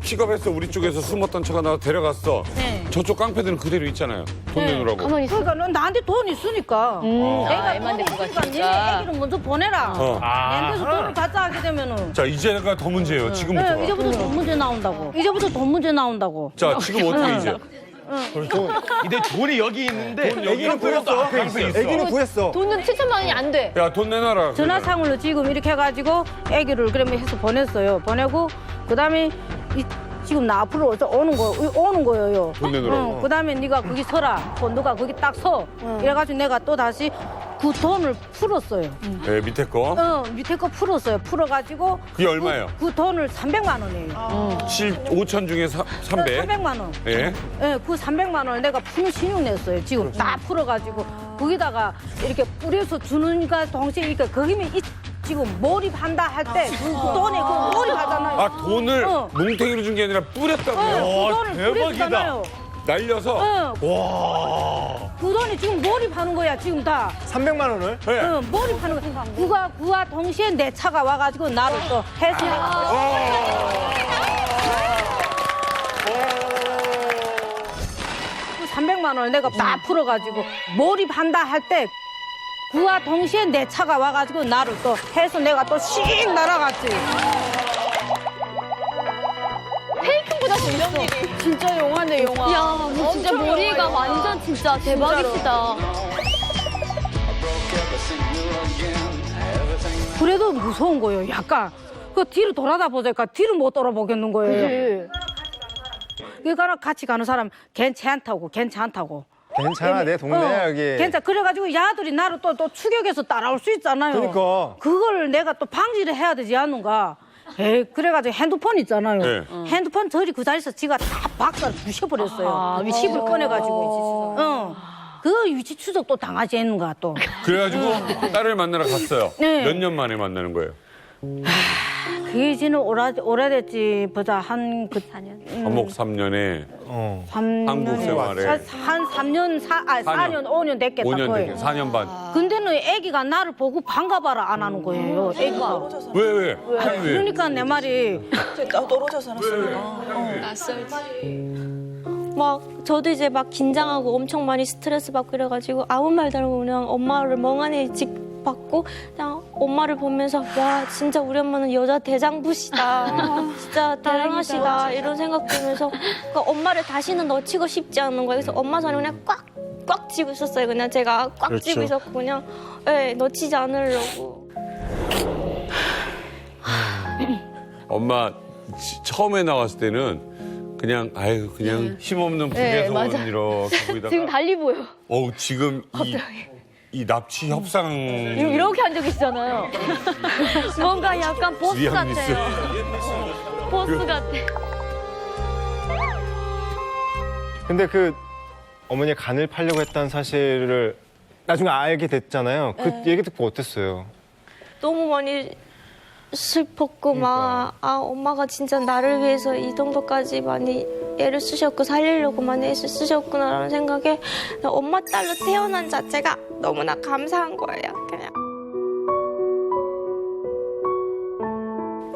픽업해서 우리 쪽에서 숨었던 차가 나와 데려갔어. 네. 저쪽 깡패들은 그대로 있잖아요. 돈 내놓으라고. 그러니까 넌 나한테 돈 있으니까. 내가 애만 돈 데리고 있으니까 갔으니까. 니네 애기를 먼저 보내라. 내한테서 돈을 갖다 하게 되면은. 자, 이제가 더 문제예요. 지금부터. 네, 이제부터 돈 문제 나온다고. 자, 지금 어떻게 이제? 근데 돈이 여기 있는데 애기는 구했어. 애기는 구했어. 돈은 7천만 원이 안 돼. 야, 돈 내놔라. 전화상으로 지금 이렇게 해가지고 애기를 그러면 해서 보냈어요. 보내고 그다음에 지금 나 앞으로 오는 거예요. 돈 내놓으라고. 그다음에 네가 거기 서라. 너가 거기 딱 서. 이래가지고 내가 또 다시 그 돈을 풀었어요. 네, 밑에 거. 밑에 거 풀었어요. 풀어가지고 그게 얼마예요? 그 돈을 300만 원이에요. 5천 중에 300. 300만 원. 예. 네, 그 300만 원을 내가 푸는 신용 냈어요. 지금 다 풀어가지고 거기다가 이렇게 뿌려서 주는가 동시에 이렇게 거기면 지금 몰입한다 할 때 그 돈에 그 몰입하잖아요. 아, 돈을 뭉탱이로 준 게 아니라 뿌렸다고요? 그 돈을 뿌렸잖아요. 날려서? 와. 그 돈이 지금 몰입하는 거야, 지금 다. 300만 원을? 네. 몰입하는 거야. 그와 동시에 내 차가 와가지고 나를 또 해서. 300만 원을 내가 다 풀어가지고 몰입한다 할 때 그와 동시에 내 차가 와가지고 나를 또 해서 내가 또 씩 날아갔지. 페이킹보다 이런 일이. 진짜 영화네, 영화. 야, 뭐 진짜 엄청 머리가 영화예요. 완전 진짜 대박이시다. 그래도 무서운 거예요, 약간. 그 뒤로 돌아다 보니까 뒤를 못 돌아보겠는 거예요. 그러니까 같이 가는 사람 괜찮다고. 괜찮아, 내 동네야, 여기. 괜찮아. 그래가지고 야들이 나를 또 추격해서 따라올 수 있잖아요. 그러니까. 그걸 내가 또 방지를 해야 되지 않는가. 에이, 그래가지고 핸드폰 있잖아요. 네. 핸드폰 저리 그 자리에서 지가 다 박살을 부셔버렸어요. 칩을 꺼내가지고. 그 위치 추적도 당하지 않는가 또. 그래가지고 딸을 만나러 갔어요. 네. 몇 년 만에 만나는 거예요? 그게 지는 오래됐지. 보자, 한 4년. 감옥 3년에 3년. 한국 생활에. 한 3년, 4년, 5년 됐겠다. 5년 거의. 됐겠 4년 반. 근데는 애기가 나를 보고 반가봐라 안 하는 거예요. 애기가. 왜? 그러니까 내 말이. 나 떨어져 살았으니까. 막 저도 이제 막 긴장하고 엄청 많이 스트레스 받고 이래가지고 아무 말도 안 하고 그냥 엄마를 멍하니 받고 그냥 엄마를 보면서 와 진짜 우리 엄마는 여자 대장부시다 진짜 대단하시다 이런 생각 들면서 그러니까 엄마를 다시는 놓치고 싶지 않은 거예요. 그래서 엄마 손을 그냥 꽉 쥐고 있었어요. 그냥 제가 꽉 쥐고 있었고 그냥 놓치지 않으려고. 엄마 처음에 나왔을 때는 그냥 아유 그냥 힘없는 네, 부개손 맞아. 이렇게 보이다가 지금 달리 보여. 지금 이 납치 협상 이렇게 한 적 있잖아요. 뭔가 약간 보스 위안 뉴스. 같아요. 보스 같아. 근데 그 어머니가 간을 팔려고 했다는 사실을 나중에 알게 됐잖아요. 그 얘기 듣고 어땠어요? 너무 많이 슬펐고 막 엄마가 진짜 나를 위해서 이 정도까지 많이 애를 쓰셨고 살리려고 많이 애를 쓰셨구나라는 생각에 엄마 딸로 태어난 자체가 너무나 감사한 거예요. 그냥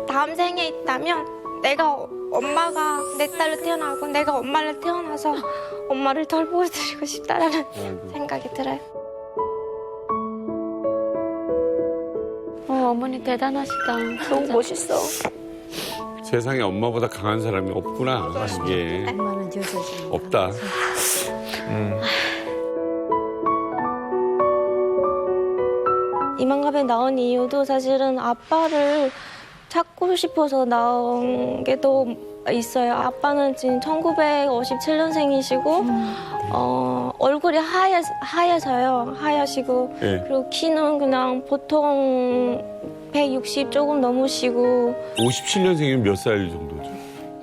다음 생에 있다면 내가 엄마가 내 딸로 태어나고 내가 엄마를 태어나서 엄마를 돌보여드리고 싶다라는 생각이 들어요. 어머니 대단하시다. 너무 멋있어. 세상에 엄마보다 강한 사람이 없구나 이게 엄마는 여자지. 없다. 이만갑에 나온 이유도 사실은 아빠를 찾고 싶어서 나온 게 또 있어요. 아빠는 지금 1957년생이시고 얼굴이 하얘서요. 하얘시고 네. 그리고 키는 그냥 보통 160 조금 넘으시고 57년생이면 몇 살 정도죠?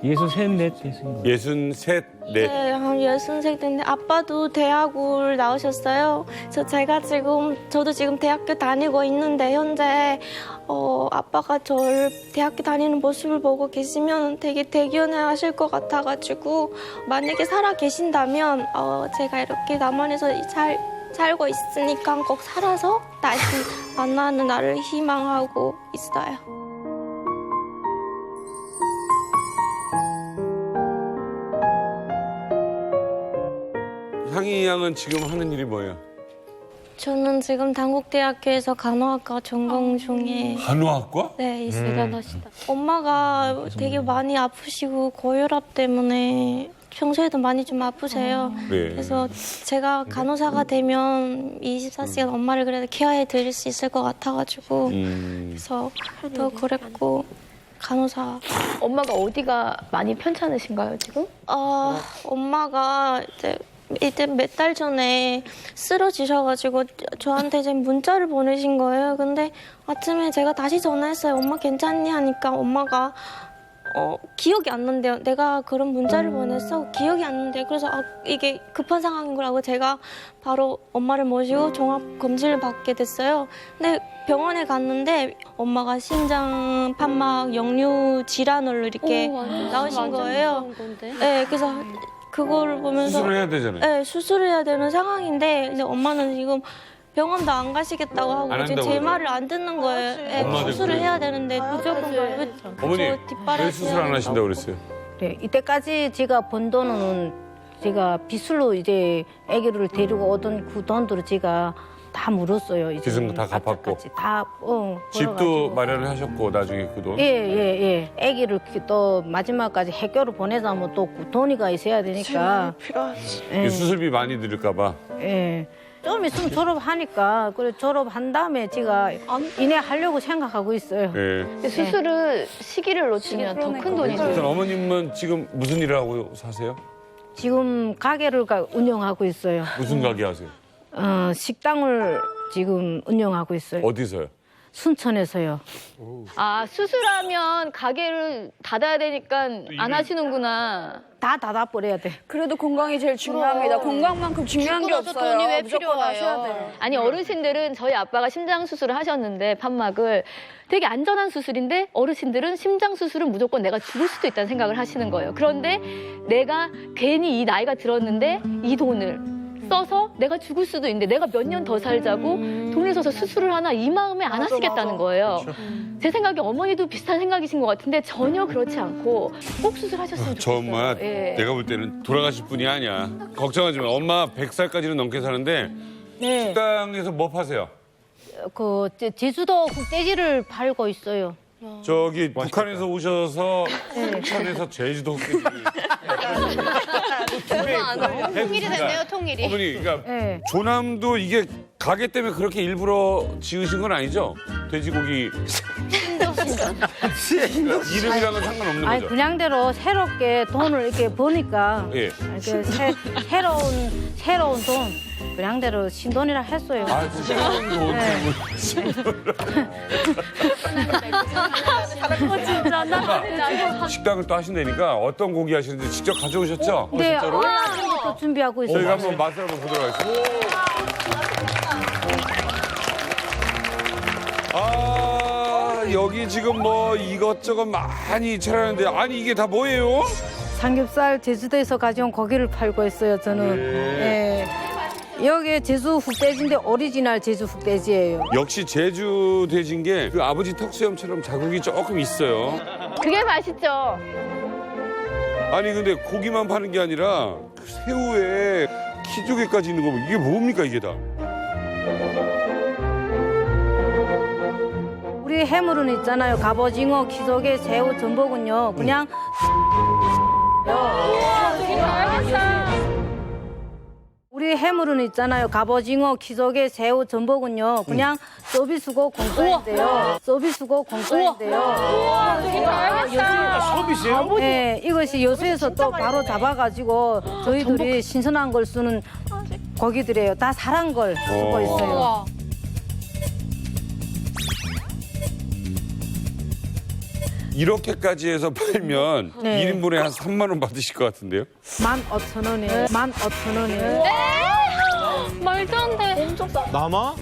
63, 4 됐습니다. 63, 4. 네, 한 63 됐는데 아빠도 대학을 나오셨어요. 그래서 제가 저도 지금 대학교 다니고 있는데 현재 아빠가 저를 대학교 다니는 모습을 보고 계시면 되게 대견해 하실 것 같아가지고 만약에 살아 계신다면 제가 이렇게 남한에서 살고 있으니까 꼭 살아서 다시 만나는 날을 희망하고 있어요. 향이 양은 지금 하는 일이 뭐예요? 저는 지금 단국대학교에서 간호학과 전공 중에 간호학과? 네, 있어요. 대단하시다. 엄마가 되게 많이 아프시고 고혈압 때문에 평소에도 많이 좀 아프세요. 네. 그래서 제가 간호사가 되면 24시간 엄마를 그래도 케어해 드릴 수 있을 것 같아가지고 그래서 더 그랬고 간호사. 엄마가 어디가 많이 편찮으신가요 지금? 엄마가 이제 이제 몇 달 전에 쓰러지셔가지고 저한테 이제 문자를 보내신 거예요. 근데 아침에 제가 다시 전화했어요. 엄마 괜찮니? 하니까 엄마가 기억이 안 난대요. 내가 그런 문자를 보냈어. 기억이 안 난대. 그래서 이게 급한 상황인 거라고 제가 바로 엄마를 모시고 종합 검진을 받게 됐어요. 근데 병원에 갔는데 엄마가 신장 판막 역류 질환으로 이렇게 나오신 거예요. 네, 그래서 그거를 보면서 수술을 해야 되잖아요. 네, 수술을 해야 되는 상황인데 근데 엄마는 지금 병원도 안 가시겠다고 하고 안 이제 한다고 제 그래요? 말을 안 듣는 거예요. 네, 엄마들 수술을 그래요? 해야 되는데 무조건 가요. 어머니 왜 수술 안 하신다고 그랬어요? 네, 이때까지 제가 번 돈은 제가 빚으로 이제 아기를 데리고 오던 그 돈들을 제가 다 물었어요. 이제 빚은 다 갚았고 다 집도 벌어가지고. 마련을 하셨고 나중에 그 돈. 예. 아기를 또 마지막까지 학교를 보내자면 또그 돈이가 있어야 되니까. 필요하지. 예. 수술비 많이 들을까 봐. 예. 좀 있으면 졸업하니까 그래 졸업한 다음에 제가 이내 하려고 생각하고 있어요. 예. 근데 수술을 시기를 놓치면 더 큰 돈이 일단 들어요. 어머님은 지금 무슨 일을 하고 사세요? 지금 가게를 운영하고 있어요. 무슨 가게 하세요? 식당을 지금 운영하고 있어요. 어디서요? 순천에서요. 아, 수술하면 가게를 닫아야 되니까 안 하시는구나. 다 닫아버려야 돼. 그래도 건강이 제일 중요합니다. 건강만큼 중요한 게 죽고 나서 없어요. 돈이 왜 무조건 하셔야 필요해요? 돼요. 아니 어르신들은 저희 아빠가 심장 수술을 하셨는데 판막을 되게 안전한 수술인데 어르신들은 심장 수술은 무조건 내가 죽을 수도 있다는 생각을 하시는 거예요. 그런데 내가 괜히 이 나이가 들었는데 이 돈을 써서 내가 죽을 수도 있는데 내가 몇 년 더 살자고 돈을 써서 수술을 하나 이 마음에 안 하시겠다는 거예요. 제 생각에 어머니도 비슷한 생각이신 것 같은데 전혀 그렇지 않고 꼭 수술하셨으면 저 좋겠어요. 엄마 예. 내가 볼 때는 돌아가실 분이 아니야. 걱정하지 마. 엄마 100살까지는 넘게 사는데 네. 식당에서 뭐 파세요? 그 제주도 흑돼지를 팔고 있어요. 저기 북한에서 오셔서 순천에서 제주도 흑돼지. 통일이 됐네요, 통일이. 어머니, 그러니까 네. 조남도 이게 가게 때문에 그렇게 일부러 지으신 건 아니죠? 돼지고기 이름이랑은 상관없는 아니 거죠? 그냥대로 새롭게 돈을 이렇게 버니까 예. 이렇게 새로운 돈 그냥대로 신돈이라 했어요. 아, 새로운 돈. 진짜 나 식당을 또 하신다니까 어떤 고기 하시는지 직접 가져오셨죠? 네, 진짜로? 또 준비하고 있어요. 저희가 한번 맛을 한번 보도록 하겠습니다. 아, 여기 지금 뭐 이것저것 많이 차려는데 아니 이게 다 뭐예요? 삼겹살 제주도에서 가져온 고기를 팔고 있어요. 저는. 네. 예. 여기 제주 흑돼지인데 오리지널 제주 흑돼지예요. 역시 제주 돼지인 게 그 아버지 턱수염처럼 자국이 조금 있어요. 그게 맛있죠. 아니 근데 고기만 파는 게 아니라 그 새우에 키조개까지 있는 거 보면 이게 뭡니까 이게 다? 우리 해물은 있잖아요. 갑오징어, 키조개, 새우, 전복은요. 그냥 우리 해물은 있잖아요. 갑오징어, 키조개, 새우, 전복은요. 그냥 서비스고 공짜인데요. 서비스고 공짜인데요. 서비스요? 네, 이것이 여수에서 또 바로 잡아가지고 저희들이 신선한 걸 쓰는 고기들이에요. 다 살한 걸 쓰고 있어요. 이렇게까지 해서 팔면 네. 1인분에 한 3만 원 받으실 것 같은데요? 15,000원이에요. 15,000원이에요. 말도 안 돼. 엄청 싸. 남아?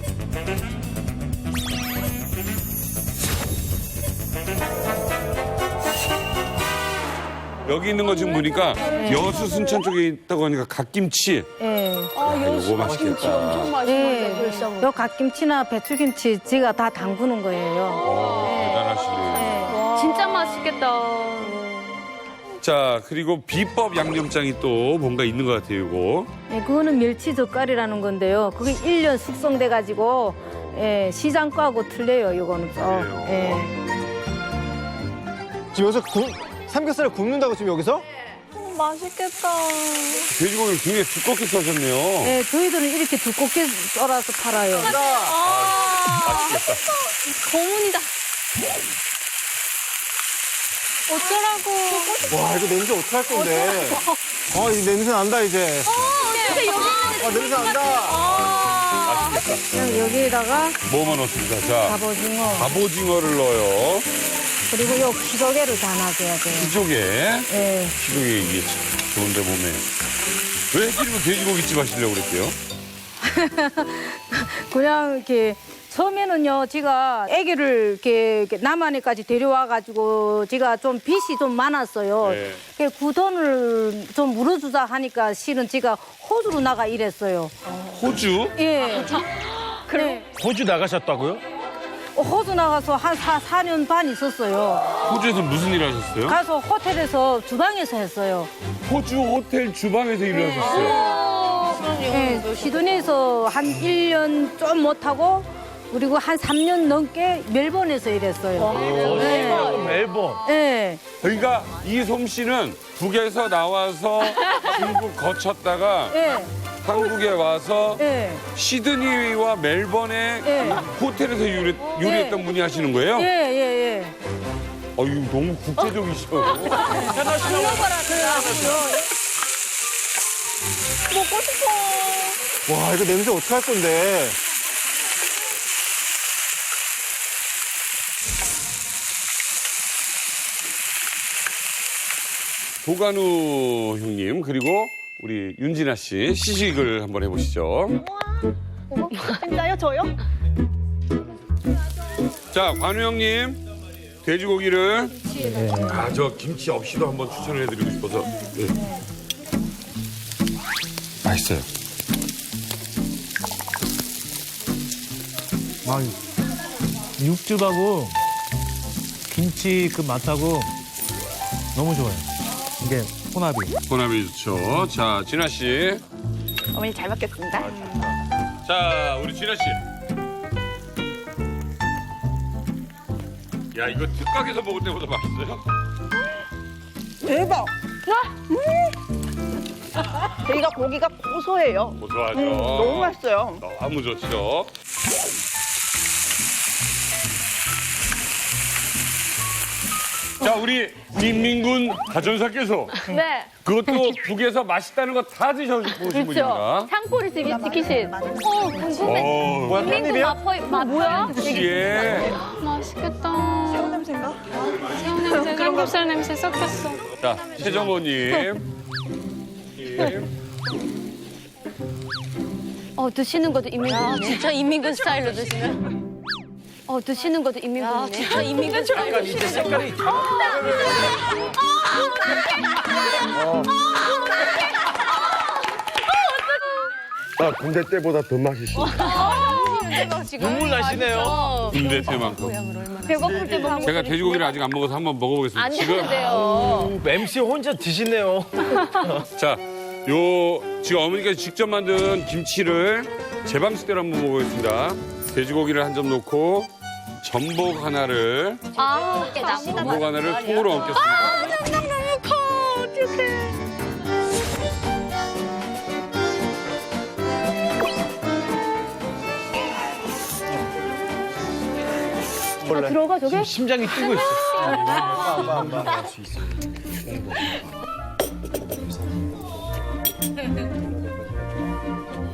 여기 있는 거 지금 보니까 여수 순천 쪽에 있다고 하니까 갓김치. 예. 이거 맛있겠다. 엄청 예. 맛있어요. 요 갓김치나 배추김치 제가 다 담그는 거예요. 대단하시네. 진짜 맛있겠다. 자, 그리고 비법 양념장이 또 뭔가 있는 것 같아요, 이거. 예, 그거는 멸치 젓갈이라는 건데요. 그게 1년 숙성돼 가지고 예, 시장 거하고 틀려요. 이거는 좀. 예. 지금 여기서 삼겹살을 굽는다고 지금 여기서? 맛있겠다. 돼지고기를 굉장히 두껍게 써셨네요. 예, 저희들은 이렇게 두껍게 썰어서 팔아요. 맛있겠다. 고문이다. 어쩌라고. 와, 이거 냄새 어떡할 건데. 이 냄새 난다, 이제. 근데 여기 있는데 냄새 난다. 맛있겠다. 여기에다가 뭐만 넣습니까? 자, 갑오징어 갑오징어를 넣어요. 그리고 요 기조개를 다 놔줘야 돼요. 기조개. 네. 기조개 이게 좋은데 몸에. 왜 하필이면 돼지고기집 하시려고 그랬대요? 그냥 이렇게 처음에는요, 제가 아기를 이렇게 남한에까지 데려와가지고 제가 좀 빚이 좀 많았어요. 네. 그 돈을 좀 물어주자 하니까 실은 제가 호주로 나가 일했어요. 호주? 예. 그래. 호주 나가셨다고요? 호주 나가서 한 4년 반 있었어요. 호주에서 무슨 일 하셨어요? 가서 호텔에서 주방에서 했어요. 호주 호텔 주방에서 일을 하셨어요? 네, 시드니에서 한 1년 좀 못하고 그리고 한 3년 넘게 멜번에서 일했어요. 멜번. 네. 그러니까 이 솜씨는 북에서 나와서 중국 거쳤다가 네. 한국에 와서 네. 시드니와 멜번의 네. 호텔에서 요리했던 분이 하시는 거예요? 예. 이거 너무 국제적이셔. 불러봐라, 그래가지고. 먹고 싶어. 와, 이거 냄새 어떡할 건데. 도간우 형님 그리고 우리 윤진아 씨 시식을 한번 해보시죠. 진짜요? 저요? 자, 관우 형님 돼지고기를 저 김치 없이도 한번 추천을 해드리고 싶어서. 네. 맛있어요. 육즙하고 김치 그 맛하고 너무 좋아요. 이게 혼합이. 혼합이 좋죠. 자, 진아 씨. 어머니 잘 먹겠습니다. 자, 우리 진아 씨. 야, 이거 특각에서 먹을 때보다 맛있어요? 대박! 저희가 고기가 고소해요. 고소하죠. 너무 맛있어요. 너무 좋죠. 자, 우리 민민군 가전사께서 네. 그것도 북에서 맛있다는 거 다 드셔보신 분입니다. 그렇죠. 상포를 지키신. 궁금해. 뭐야, 민국 맛 뭐야? 예. 맛있겠다. 새우 냄새인가? 새우 냄새, 삼겹살 냄새 섞였어. 자, 최정호님. 드시는 것도 인민군이네. 진짜 인민군 스타일로 드시네. 드시는 것도 인민군이네. 진짜 인민군 스타일로 밑에 색깔이. 군대 때보다 더 맛있어. 눈물 나시네요. 군대 때만큼. 배고플 때 먹는 제가 돼지고기를 아직 안 먹어서 한번 먹어보겠습니다. 안 되는데요. MC 혼자 드시네요. 자, 지금 어머니께서 직접 만든 김치를 제 방식대로 한번 먹어보겠습니다. 돼지고기를 한 점 넣고 전복 하나를 통으로 얹겠습니다. 너무 커. 어떡해. 들어가 저게? 심장이 뛰고 있어.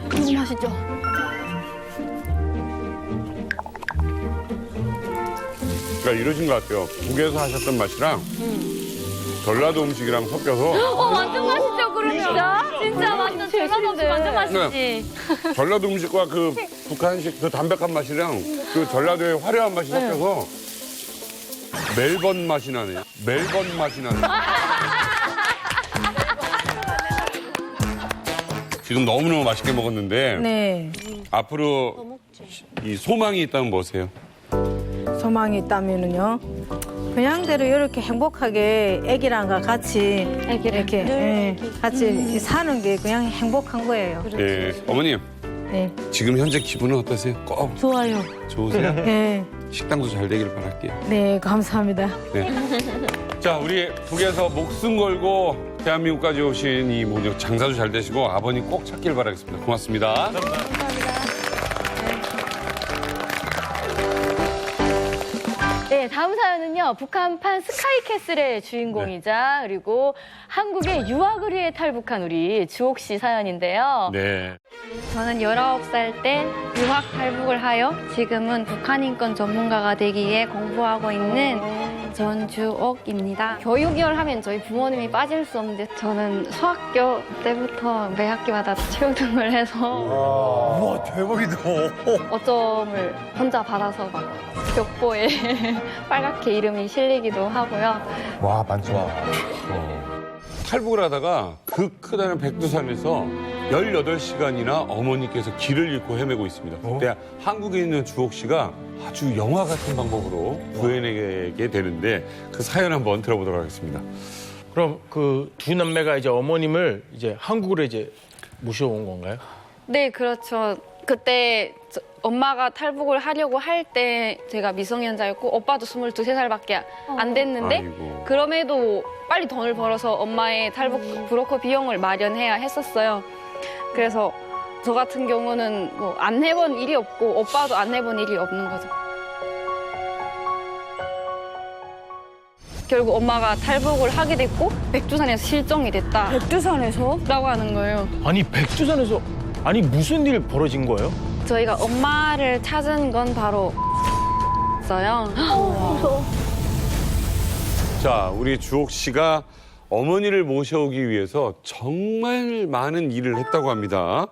너무 맛있죠? 그러니까 이러신 것 같아요. 북에서 하셨던 맛이랑 전라도 음식이랑 섞여서 완전 맛있죠, 그러면. 진짜 완전 전라도 음식 완전 맛있지. 전라도 음식과 그 북한식 그 담백한 맛이랑 그 전라도의 화려한 맛이 섞여서 멜번 맛이 나네요. 멜번 맛이 나네요. 지금 너무너무 맛있게 먹었는데 네. 앞으로 이 소망이 있다면 뭐세요? 소망이 있다면은요. 그냥대로 이렇게 행복하게 애기랑과 같이 이렇게 같이 사는 게 그냥 행복한 거예요. 네, 어머님. 네. 지금 현재 기분은 어떠세요? 꼭 좋아요. 좋으세요? 네. 식당도 잘 되길 바랄게요. 네, 감사합니다. 네. 자, 우리 북에서 목숨 걸고 대한민국까지 오신 이 모녀 장사도 잘 되시고 아버님 꼭 찾길 바라겠습니다. 고맙습니다. 감사합니다. 네, 다음 사연은요. 북한판 스카이캐슬의 주인공이자 그리고 한국에 유학을 위해 탈북한 우리 주옥 씨 사연인데요. 네. 저는 19살 때 유학 탈북을 하여 지금은 북한 인권 전문가가 되기 위해 공부하고 있는 전주옥입니다. 교육열 하면 저희 부모님이 빠질 수 없는데 저는 수학교 때부터 매 학기마다 체육 등을 해서 우와, 대박이다. 어점을 혼자 받아서 막 벽보에 빨갛게 이름이 실리기도 하고요. 와, 만져. 탈북을 하다가 그 크다는 백두산에서 18시간이나 어머니께서 길을 잃고 헤매고 있습니다. 그때 한국에 있는 주옥 씨가 아주 영화 같은 방법으로 구해내게 되는데 그 사연 한번 들어보도록 하겠습니다. 그럼 그 두 남매가 이제 어머님을 이제 한국으로 이제 모셔온 건가요? 네, 그렇죠. 그때 엄마가 탈북을 하려고 할 때 제가 미성년자였고 오빠도 22, 3살밖에 안 됐는데 아이고. 그럼에도 빨리 돈을 벌어서 엄마의 탈북 브로커 비용을 마련해야 했었어요. 그래서 저 같은 경우는 뭐 안 해본 일이 없고 오빠도 안 해본 일이 없는 거죠. 결국 엄마가 탈북을 하게 됐고 백두산에서 실종이 됐다. 백두산에서? 라고 하는 거예요. 아니 백두산에서 아니 무슨 일 벌어진 거예요? 저희가 엄마를 찾은 건 바로 였어요. 자, 우리 주옥 씨가 어머니를 모셔오기 위해서 정말 많은 일을 했다고 합니다.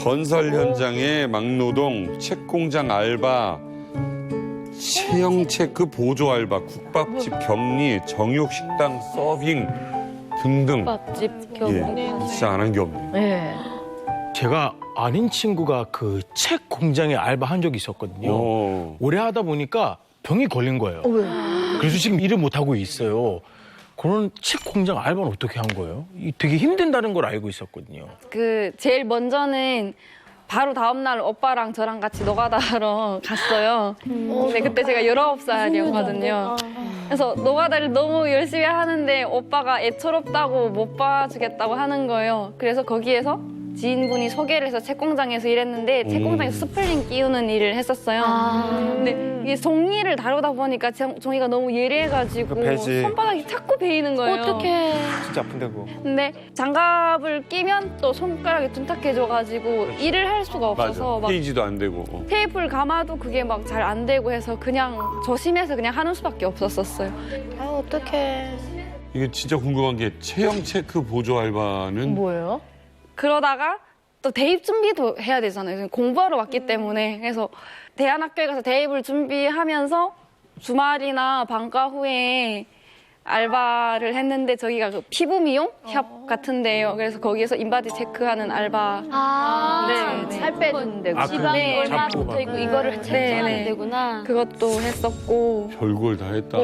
건설 현장의 막노동, 책공장 알바, 체형 체크 보조 알바, 국밥집 격리, 정육식당 서빙 등등. 국밥집 격리. 예, 진짜 안 한 게 없네요. 네. 제가 아는 친구가 그 책 공장에 알바한 적이 있었거든요. 오래 하다 보니까 병이 걸린 거예요. 그래서 지금 일을 못 하고 있어요. 그런 책 공장 알바는 어떻게 한 거예요? 되게 힘든다는 걸 알고 있었거든요. 그 제일 먼저는 바로 다음날 오빠랑 저랑 같이 노가다하러 갔어요. 근데 그때 제가 19살이었거든요. 그래서 노가다를 너무 열심히 하는데 오빠가 애처롭다고 못 봐주겠다고 하는 거예요. 그래서 거기에서 지인분이 소개를 해서 책공장에서 일했는데 책공장에서 스플링 끼우는 일을 했었어요. 근데 이게 종이를 다루다 보니까 종이가 너무 예리해가지고 그 배지. 손바닥이 자꾸 베이는 거예요. 어떡해. 진짜 아픈데 그거. 근데 장갑을 끼면 또 손가락이 둔탁해져가지고 일을 할 수가 없어서 막 페이지도 안 되고. 테이프를 감아도 그게 막 잘 안 되고 해서 그냥 조심해서 그냥 하는 수밖에 없었어요. 아, 어떡해. 이게 진짜 궁금한 게 체형 체크 보조 알바는 뭐예요? 그러다가 또 대입 준비도 해야 되잖아요. 공부하러 왔기 때문에. 그래서 대안학교에 가서 대입을 준비하면서 주말이나 방과 후에 알바를 했는데 저기가 그 피부 미용 협 같은데요. 그래서 거기에서 인바디 체크하는 알바. 네, 살 빼는 데고. 지방이 얼마 붙어 있고 이거를 체크하는 데구나. 그것도 했었고. 별걸 다 했다.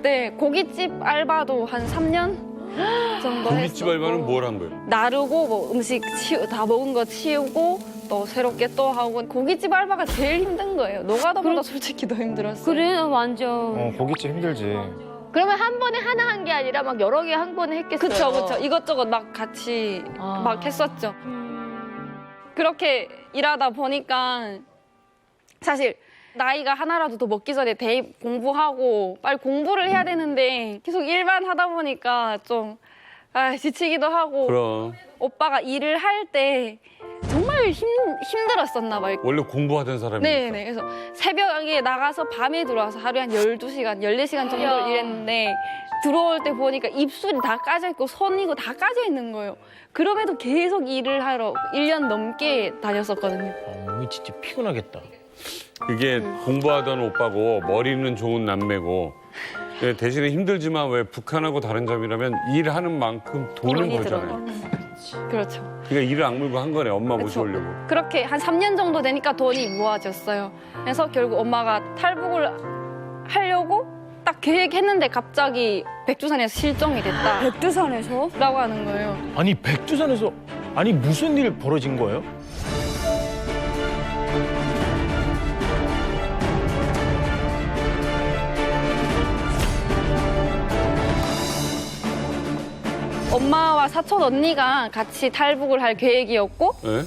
네, 고깃집 알바도 한 3년 정도 고깃집 했었고. 알바는 뭘 한 거예요? 나르고 뭐 음식 다 먹은 거 치우고 또 새롭게 또 하고 고깃집 알바가 제일 힘든 거예요. 노가다보다 솔직히 더 힘들었어요. 그래, 완전. 고깃집 힘들지. 그러면 한 번에 하나 한 게 아니라 막 여러 개 한 번에 했겠어요. 그쵸. 이것저것 막 같이 막 했었죠. 그렇게 일하다 보니까 사실 나이가 하나라도 더 먹기 전에 대입 공부하고 빨리 공부를 해야 되는데 계속 일만 하다 보니까 좀 지치기도 하고 그럼. 오빠가 일을 할 때 정말 힘들었었나 봐요. 원래 공부하던 사람이니까. 네네. 그래서 새벽에 나가서 밤에 들어와서 하루에 한 12시간, 14시간 정도 일했는데 들어올 때 보니까 입술이 다 까져 있고 손이고 다 까져 있는 거예요. 그럼에도 계속 일을 하러 1년 넘게 다녔었거든요. 몸이 진짜 피곤하겠다. 그게 공부하던 오빠고 머리는 좋은 남매고 예, 대신에 힘들지만 왜 북한하고 다른 점이라면 일하는 만큼 돈은 벌잖아요. 그렇죠. 그러니까 일을 악물고 한 거네, 엄마 그쵸. 모셔오려고. 그렇게 한 3년 정도 되니까 돈이 모아졌어요. 그래서 결국 엄마가 탈북을 하려고 딱 계획했는데 갑자기 백두산에서 실종이 됐다. 백두산에서? 라고 하는 거예요. 아니 백두산에서 아니 무슨 일 벌어진 거예요? 엄마와 사촌 언니가 같이 탈북을 할 계획이었고 네?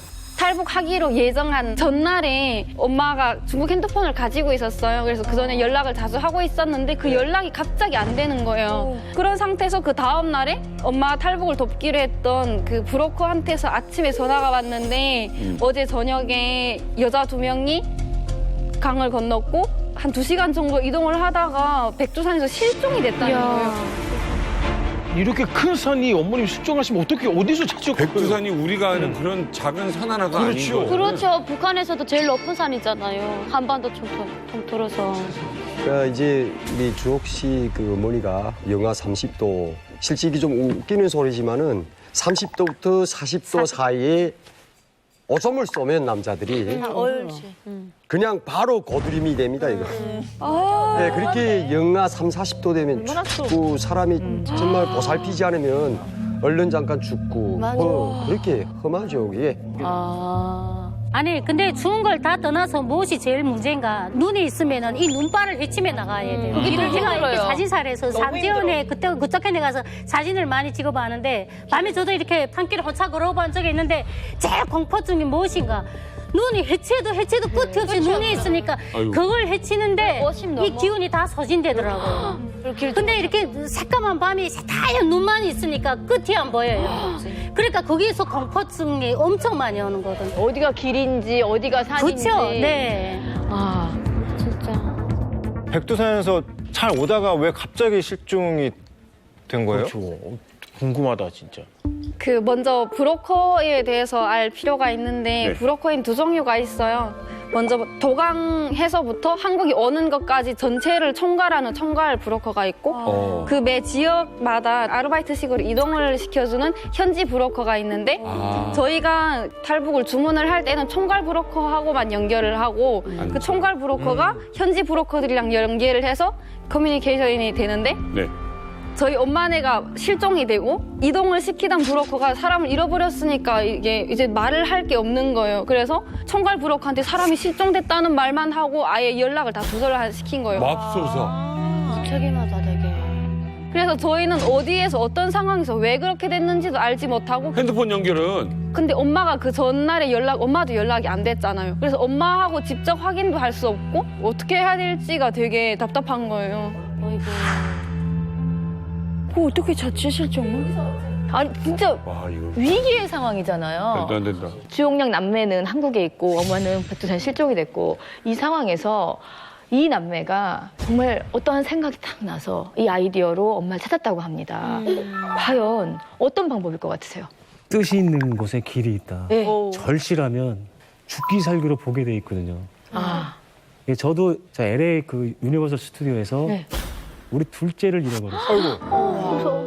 탈북하기로 예정한 전날에 엄마가 중국 핸드폰을 가지고 있었어요. 그래서 그 전에 연락을 자주 하고 있었는데 그 연락이 갑자기 안 되는 거예요. 그런 상태에서 그 다음 날에 엄마 탈북을 돕기로 했던 그 브로커한테서 아침에 전화가 왔는데 어제 저녁에 여자 2명이 강을 건넜고 한 2시간 정도 이동을 하다가 백두산에서 실종이 됐다는 거예요. 이렇게 큰 산이 어머님 실종하시면 어떻게 어디서 찾죠? 백두산이 우리가 아는 그런 작은 산 하나가 아닌 거예요. 그렇죠. 북한에서도 제일 높은 산이잖아요. 한반도 통틀어서. 그러니까 이제 우리 주옥 씨 그 어머니가 영하 30도, 실직이 좀 웃기는 소리지만은 30도부터 40도 사이에 오줌을 쏘면 남자들이 그냥 바로 고드림이 됩니다, 이거. 네, 그렇게 영하 30, 40도 되면 춥고 사람이 정말 보살피지 않으면 얼른 잠깐 죽고 그렇게 험하죠, 이게. 아니 근데 추운 걸 다 떠나서 무엇이 제일 문제인가? 눈이 있으면은 이 눈발을 헤치며 나가야 돼요. 그게 더 제가 이렇게 힘들어요. 사진사에서 삼지연에 그쪽에 가서 사진을 많이 찍어봤는데 밤에 저도 이렇게 산길을 혼자 걸어본 적이 있는데 제일 공포증이 무엇인가? 눈이 해체도 끝이 없이 눈이 있으니까 아이고. 그걸 해치는데 이 기운이 다 소진되더라고요. 근데 이렇게 새까만 밤이 새하얀 눈만 있으니까 끝이 안 보여요. 그러니까 거기에서 공포증이 엄청 많이 오는 거거든요. 어디가 길인지 어디가 산인지. 그렇죠. 네. 아, 진짜. 백두산에서 잘 오다가 왜 갑자기 실종이 된 거예요? 그렇죠. 궁금하다 진짜. 그 먼저 브로커에 대해서 알 필요가 있는데 네. 브로커인 2종류가 있어요. 먼저 도강에서부터 한국이 오는 것까지 전체를 총괄하는 총괄 브로커가 있고 그 매 지역마다 아르바이트식으로 이동을 시켜주는 현지 브로커가 있는데 저희가 탈북을 주문을 할 때는 총괄 브로커하고만 연결을 하고 그 총괄 브로커가 현지 브로커들이랑 연계를 해서 커뮤니케이션이 되는데 네. 저희 엄마네가 실종이 되고 이동을 시키던 브로커가 사람을 잃어버렸으니까 이게 이제 말을 할 게 없는 거예요. 그래서 총괄 브로커한테 사람이 실종됐다는 말만 하고 아예 연락을 다 두절시킨 거예요. 맙소사. 무책임하다 되게. 그래서 저희는 어디에서 어떤 상황에서 왜 그렇게 됐는지도 알지 못하고 핸드폰 연결은 근데 엄마가 그 전날에 엄마도 연락이 안 됐잖아요. 그래서 엄마하고 직접 확인도 할 수 없고 어떻게 해야 될지가 되게 답답한 거예요. 어떻게 자취 실종을? 아니 진짜 와 이거 위기의 상황이잖아요. 말도 안 된다. 주용량 남매는 한국에 있고 어머는 백두산 실종이 됐고 이 상황에서 이 남매가 정말 어떠한 생각이 딱 나서 이 아이디어로 엄마를 찾았다고 합니다. 과연 어떤 방법일 것 같으세요? 뜻이 있는 곳에 길이 있다. 네. 절실하면 죽기 살기로 보게 돼 있거든요. 예, 저도 LA 그 유니버설 스튜디오에서 네. 우리 둘째를 잃어버렸어요.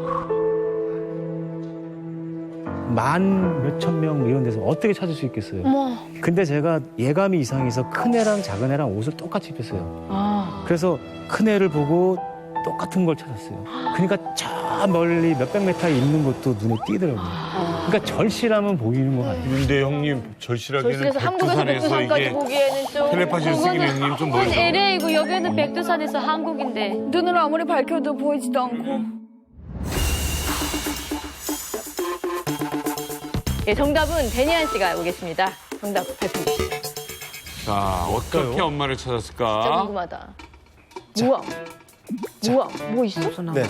만 몇천 명 이런 데서 어떻게 찾을 수 있겠어요? 근데 제가 예감이 이상해서 큰애랑 작은애랑 옷을 똑같이 입혔어요. 그래서 큰애를 보고 똑같은 걸 찾았어요. 그러니까 저 멀리 몇백 미터 있는 것도 눈에 띄더라고요. 그러니까 절실하면 보이는 것 같아요. 근데 형님 절실하게는 절실해서 한국에서 백두산에서 백두산까지 이게 보기에는 좀 텔레파시를 쓰기는 형님 좀 멀다. LA고 여기는 백두산에서 한국인데 눈으로 아무리 밝혀도 보이지도 않고. 예, 정답은 데니안 씨가 알고 계십니다. 정답 발표해 주시죠. 자 어떻게 엄마를 진짜 찾았을까? 궁금하다. 우와, 뭐 있어? 네.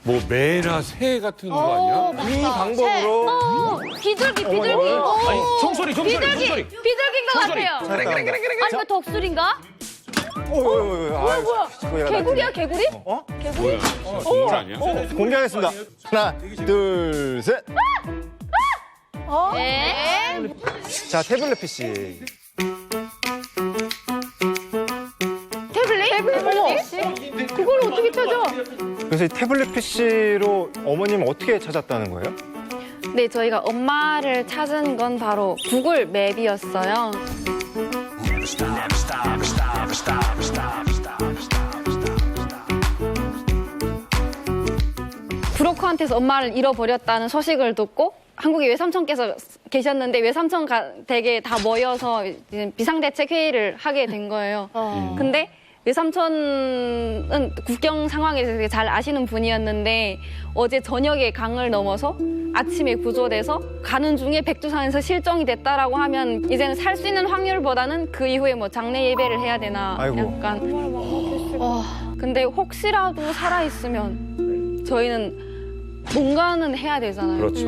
뭐 매나 새 같은 거 아니야? 이 방법으로 비둘기. 아니 종소리. 비둘기인 것 같아요. 아니면 독수리인가? 뭐야? 개구리야, 개구리? 뭐야? 동물 아니야? 공개하겠습니다. 하나, 둘, 셋. 네. 자, 태블릿 PC. 태블릿? 어머, 그걸 어떻게 찾아? 그래서 이 태블릿 PC로 어머님 어떻게 찾았다는 거예요? 네, 저희가 엄마를 찾은 건 바로 구글 맵이었어요. 브로커한테서 엄마를 잃어버렸다는 소식을 듣고 한국에 외삼촌께서 계셨는데 외삼촌 댁에 다 모여서 이제 비상대책 회의를 하게 된 거예요. 근데 외삼촌은 국경 상황에 대해서 되게 잘 아시는 분이었는데 어제 저녁에 강을 넘어서 아침에 구조돼서 가는 중에 백두산에서 실종이 됐다라고 하면 이제는 살 수 있는 확률보다는 그 이후에 뭐 장례 예배를 해야 되나 아이고. 약간 근데 혹시라도 살아있으면 저희는 뭔가는 해야 되잖아요. 그렇죠.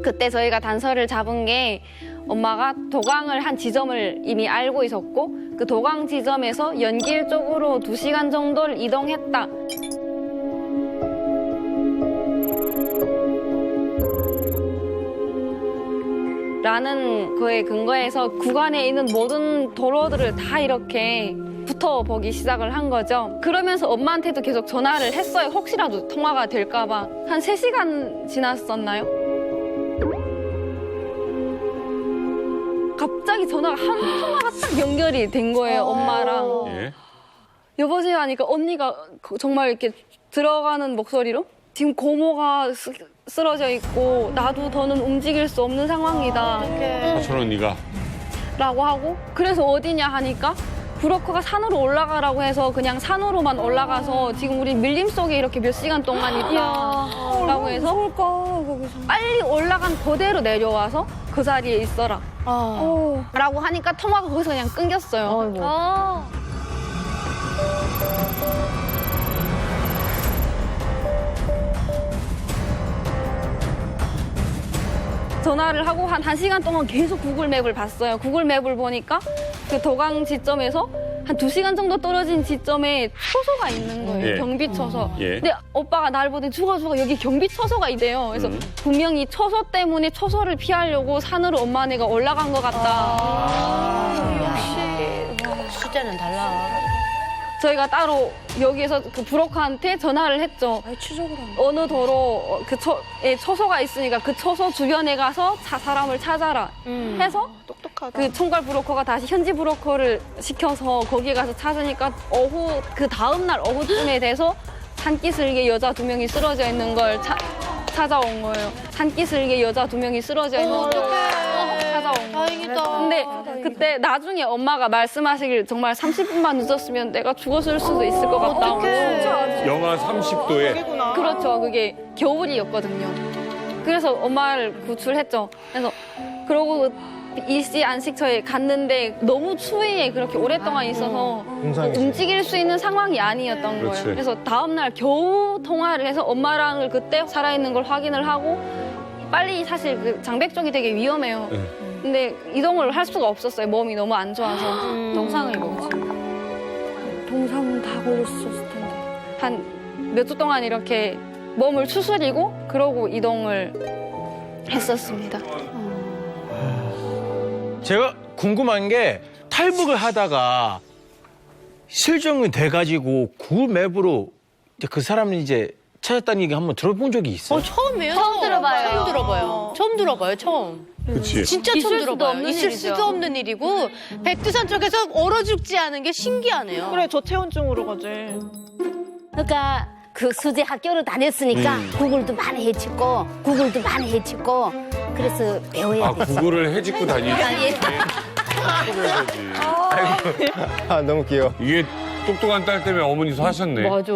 그때 저희가 단서를 잡은 게 엄마가 도강을 한 지점을 이미 알고 있었고 그 도강 지점에서 연길 쪽으로 2시간 정도를 이동했다. 라는 거에 근거해서 구간에 있는 모든 도로들을 다 이렇게 붙어보기 시작을 한 거죠. 그러면서 엄마한테도 계속 전화를 했어요. 혹시라도 통화가 될까 봐. 한 3시간 지났었나요? 갑자기 전화가 한 통화가 딱 연결이 된 거예요, 엄마랑. 예. 여보세요 하니까 언니가 정말 이렇게 들어가는 목소리로 지금 고모가 쓰러져 있고 나도 더는 움직일 수 없는 상황이다. 사촌 언니가. 라고 하고 그래서 어디냐 하니까 브로커가 산으로 올라가라고 해서 그냥 산으로만 올라가서 지금 우리 밀림 속에 이렇게 몇 시간 동안 있다라고 해서 빨리 올라간 그대로 내려와서 그 자리에 있어라 라고 하니까 통화가 거기서 그냥 끊겼어요. 전화를 하고 한 1시간 동안 계속 구글 맵을 봤어요. 구글 맵을 보니까 그 도강 지점에서 한 2시간 정도 떨어진 지점에 초소가 있는 거예요. 예. 경비 초소. 예. 근데 오빠가 날 보더니 죽어 여기 경비 초소가 있대요. 그래서 분명히 초소 때문에 초소를 피하려고 산으로 엄마네가 올라간 것 같다. 역시 숫자는 달라. 저희가 따로 여기에서 그 브로커한테 전화를 했죠. 어느 도로 에 초소가 있으니까 그 초소 주변에 가서 사람을 찾아라 해서 똑똑하다. 그 총괄 브로커가 다시 현지 브로커를 시켜서 거기에 가서 찾으니까 오후 그 다음 날 오후쯤에 돼서 산기슭에 여자 2명이 쓰러져 있는 걸 찾아온 거예요. 산기슭에 여자 2명이 쓰러져 있는 걸 찾아온 거예요. 다행이다. 근데 그때 나중에 엄마가 말씀하시길 정말 30분만 늦었으면 내가 죽었을 수도 있을 것 같다고. 영하 30도에. 그렇죠. 그게 겨울이었거든요. 그래서 엄마를 구출했죠. 그래서 그러고 일시 안식처에 갔는데 너무 추위에 그렇게 오랫동안 있어서 움직일 수 있는 상황이 아니었던 그렇지. 거예요. 그래서 다음날 겨우 통화를 해서 엄마랑 그때 살아있는 걸 확인을 하고 빨리 사실 그 장백 쪽이 되게 위험해요. 근데 이동을 할 수가 없었어요. 몸이 너무 안 좋아서. 동상을 뭐지? 동상은 다 걸렸었을 텐데. 한 몇 주 동안 이렇게 몸을 추스리고 그러고 이동을 했었습니다. 제가 궁금한 게 탈북을 하다가 실종이 돼가지고 구글 맵으로 이제 그 사람을 이제 찾았다는 얘기 한번 들어본 적이 있어요? 처음이에요. 처음 들어봐요. 처음 들어봐요. 처음 들어봐요. 처음. 그치. 진짜 있을 처음 수도 들어봐요. 없는 있을 일이죠. 수도 없는 일이고 백두산 쪽에서 얼어 죽지 않은 게 신기하네요. 그래, 저체온증으로 가지. 그러니까 그 수제 학교를 다녔으니까 구글도 많이 해치고 구글도 많이 해치고 그래서 배워야 돼. 구글을 해집고 다니지. 아, 너무 귀여워. 이게 똑똑한 딸 때문에 어머니도 하셨네. 맞아.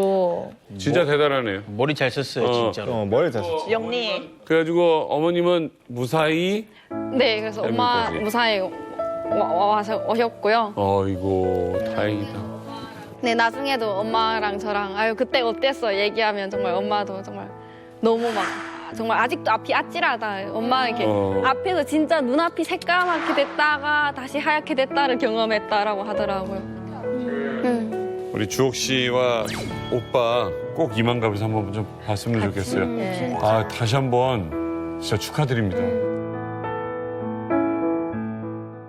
진짜 대단하네요. 머리 잘 썼어요, 진짜로. 머리 다 썼지. 영리. 그래가지고 어머님은 무사히. 네, 그래서 엄마 탈북까지. 무사히 와서 오셨고요. 어이고 다행이다. 네, 나중에도 엄마랑 저랑 아유 그때 어땠어 얘기하면 정말 엄마도 정말 너무 막 정말 아직도 앞이 아찔하다. 엄마 이렇게 앞에서 진짜 눈앞이 새까맣게 됐다가 다시 하얗게 됐다를 경험했다라고 하더라고요. 우리 주옥 씨와 오빠 꼭 이만갑에서 한번 좀 봤으면 좋겠어요. 네. 아 다시 한번 진짜 축하드립니다.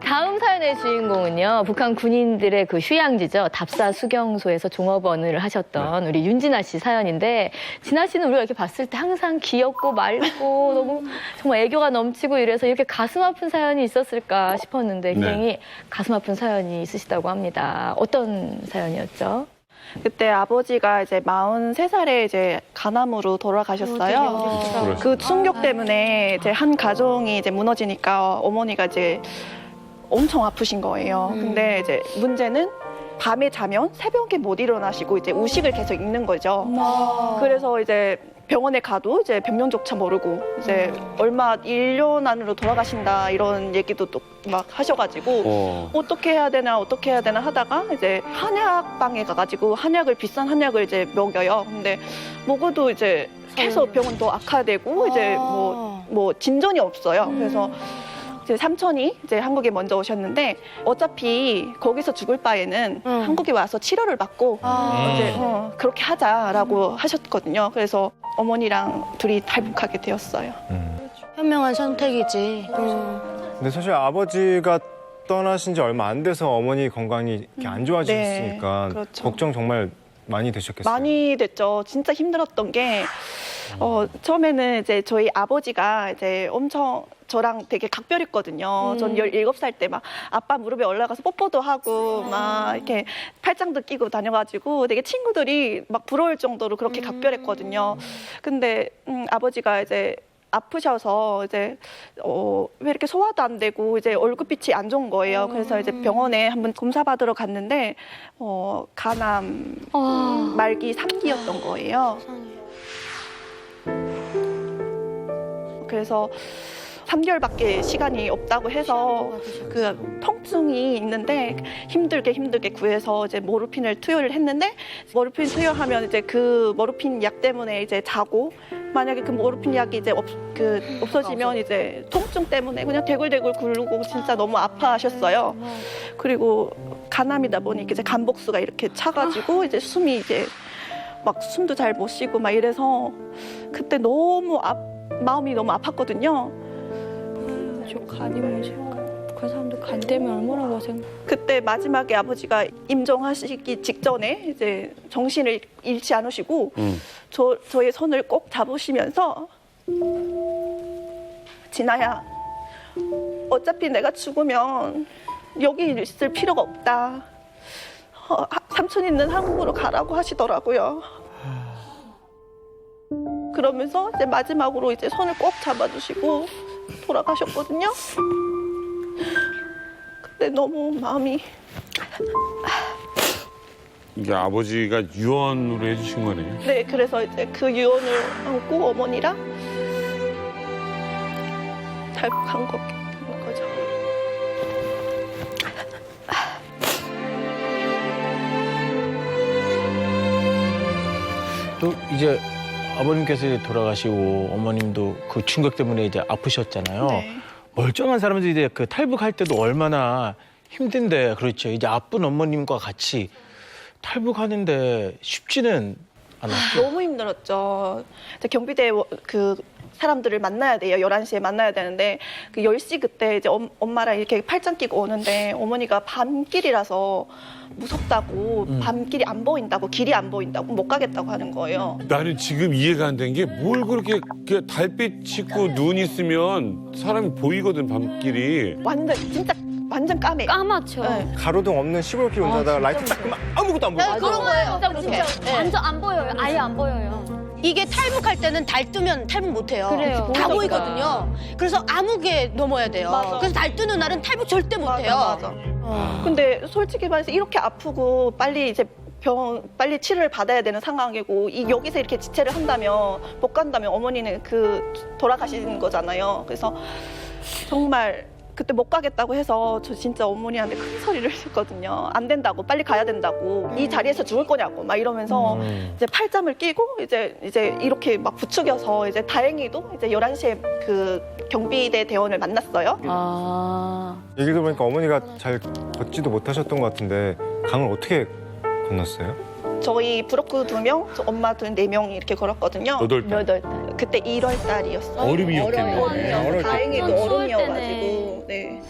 다음 사연의 주인공은요, 북한 군인들의 그 휴양지죠. 답사 수경소에서 종업원을 하셨던 우리 윤진아 씨 사연인데, 진아 씨는 우리가 이렇게 봤을 때 항상 귀엽고 맑고 너무 정말 애교가 넘치고 이래서 이렇게 가슴 아픈 사연이 있었을까 싶었는데 굉장히 가슴 아픈 사연이 있으시다고 합니다. 어떤 사연이었죠? 그때 아버지가 이제 43살에 이제 간암으로 돌아가셨어요. 그 충격 때문에 이제 한 가정이 이제 무너지니까 어머니가 이제 엄청 아프신 거예요. 근데 이제 문제는 밤에 자면 새벽에 못 일어나시고 이제 우식을 계속 읽는 거죠. 그래서 이제 병원에 가도 이제 변명조차 모르고 이제 얼마 1년 안으로 돌아가신다 이런 얘기도 또 막 하셔가지고 어떻게 해야 되나 하다가 이제 한약방에 가가지고 비싼 한약을 이제 먹여요. 근데 먹어도 이제 계속 병원 더 악화되고 이제 뭐 진전이 없어요. 그래서 제 삼촌이 이제 한국에 먼저 오셨는데 어차피 거기서 죽을 바에는 한국에 와서 치료를 받고 이제 그렇게 하자라고 하셨거든요. 그래서 어머니랑 둘이 탈북하게 되었어요. 현명한 선택이지. 근데 사실 아버지가 떠나신 지 얼마 안 돼서 어머니 건강이 이렇게 안 좋아지셨으니까 네, 그렇죠. 걱정 정말 많이 되셨겠어요. 많이 됐죠. 진짜 힘들었던 게 처음에는 이제 저희 아버지가 이제 엄청 저랑 되게 각별했거든요. 전 17살 때 막 아빠 무릎에 올라가서 뽀뽀도 하고 막 이렇게 팔짱도 끼고 다녀가지고 되게 친구들이 막 부러울 정도로 그렇게 각별했거든요. 근데 아버지가 이제 아프셔서 이제 왜 이렇게 소화도 안 되고 이제 얼굴빛이 안 좋은 거예요. 그래서 이제 병원에 한번 검사 받으러 갔는데 간암 말기 3기였던 거예요. 그래서 3개월밖에 시간이 없다고 해서 그 통증이 있는데 힘들게 구해서 이제 모르핀을 투여를 했는데 모르핀 투여하면 이제 그 모르핀 약 때문에 이제 자고 만약에 그 모르핀 약이 이제 없어지면 이제 통증 때문에 그냥 대굴대굴 굴르고 진짜 너무 아파하셨어요. 그리고 간암이다 보니까 이제 간복수가 이렇게 차가지고 이제 숨이 이제 막 숨도 잘 못 쉬고 막 이래서 그때 너무 마음이 너무 아팠거든요. 저 간이 뭐지? 그 사람들 간 때문에 얼마나 고생. 그때 마지막에 아버지가 임종하시기 직전에 이제 정신을 잃지 않으시고 저의 손을 꼭 잡으시면서 진아야, 어차피 내가 죽으면 여기 있을 필요가 없다. 삼촌 있는 한국으로 가라고 하시더라고요. 그러면서 이제 마지막으로 이제 손을 꼭 잡아주시고 돌아가셨거든요. 그때 너무 마음이 이게 아버지가 유언으로 해주신 거네요. 네, 그래서 이제 그 유언을 안고 어머니랑 탈북한 거죠. 또 이제 아버님께서 이제 돌아가시고 어머님도 그 충격 때문에 이제 아프셨잖아요. 네. 멀쩡한 사람들이 이제 그 탈북할 때도 얼마나 힘든데, 그렇죠. 이제 아픈 어머님과 같이 탈북하는데 쉽지는 않았죠. 너무 힘들었죠. 이제 경비대 그 사람들을 만나야 돼요. 11시에 만나야 되는데 그 10시 그때 이제 엄마랑 이렇게 팔짱 끼고 오는데 어머니가 밤길이라서 무섭다고 밤길이 안 보인다고 길이 안 보인다고 못 가겠다고 하는 거예요. 나는 지금 이해가 안 된 게 뭘 그렇게 달빛 있고 눈 있으면 사람이 보이거든, 밤길이. 완전 까매. 까맣죠. 네. 가로등 없는 시골길 운전하다가 라이트 딱 끄면 아무것도 안 보여. 그런 거예요. 진짜 완전 안 보여요. 아예 안 보여요. 이게 탈북할 때는 달 뜨면 탈북 못 해요. 그래요. 다 보이거든요. 그래서 암흑에 넘어야 돼요. 맞아. 그래서 달 뜨는 날은 탈북 절대 못 해요. 맞아. 근데 솔직히 말해서 이렇게 아프고 빨리 이제 빨리 치료를 받아야 되는 상황이고 여기서 이렇게 지체를 한다면 못 간다면 어머니는 돌아가시는 거잖아요. 그래서 정말 그때 못 가겠다고 해서 저 진짜 어머니한테 큰 소리를 했거든요. 안 된다고, 빨리 가야 된다고, 이 자리에서 죽을 거냐고 막 이러면서 이제 팔짱을 끼고 이제 이렇게 막 부추겨서 이제 다행히도 이제 11시에 그 경비대 대원을 만났어요. 얘기 들어보니까 어머니가 잘 걷지도 못하셨던 것 같은데 강을 어떻게 건넜어요? 저희 부럽고 2명, 저 엄마 4명이 이렇게 걸었거든요. 8달. 그때 1월 달이었어요. 얼음이었겠네. 얼음이요. 다행히도 추울 얼음이어가지고. 네.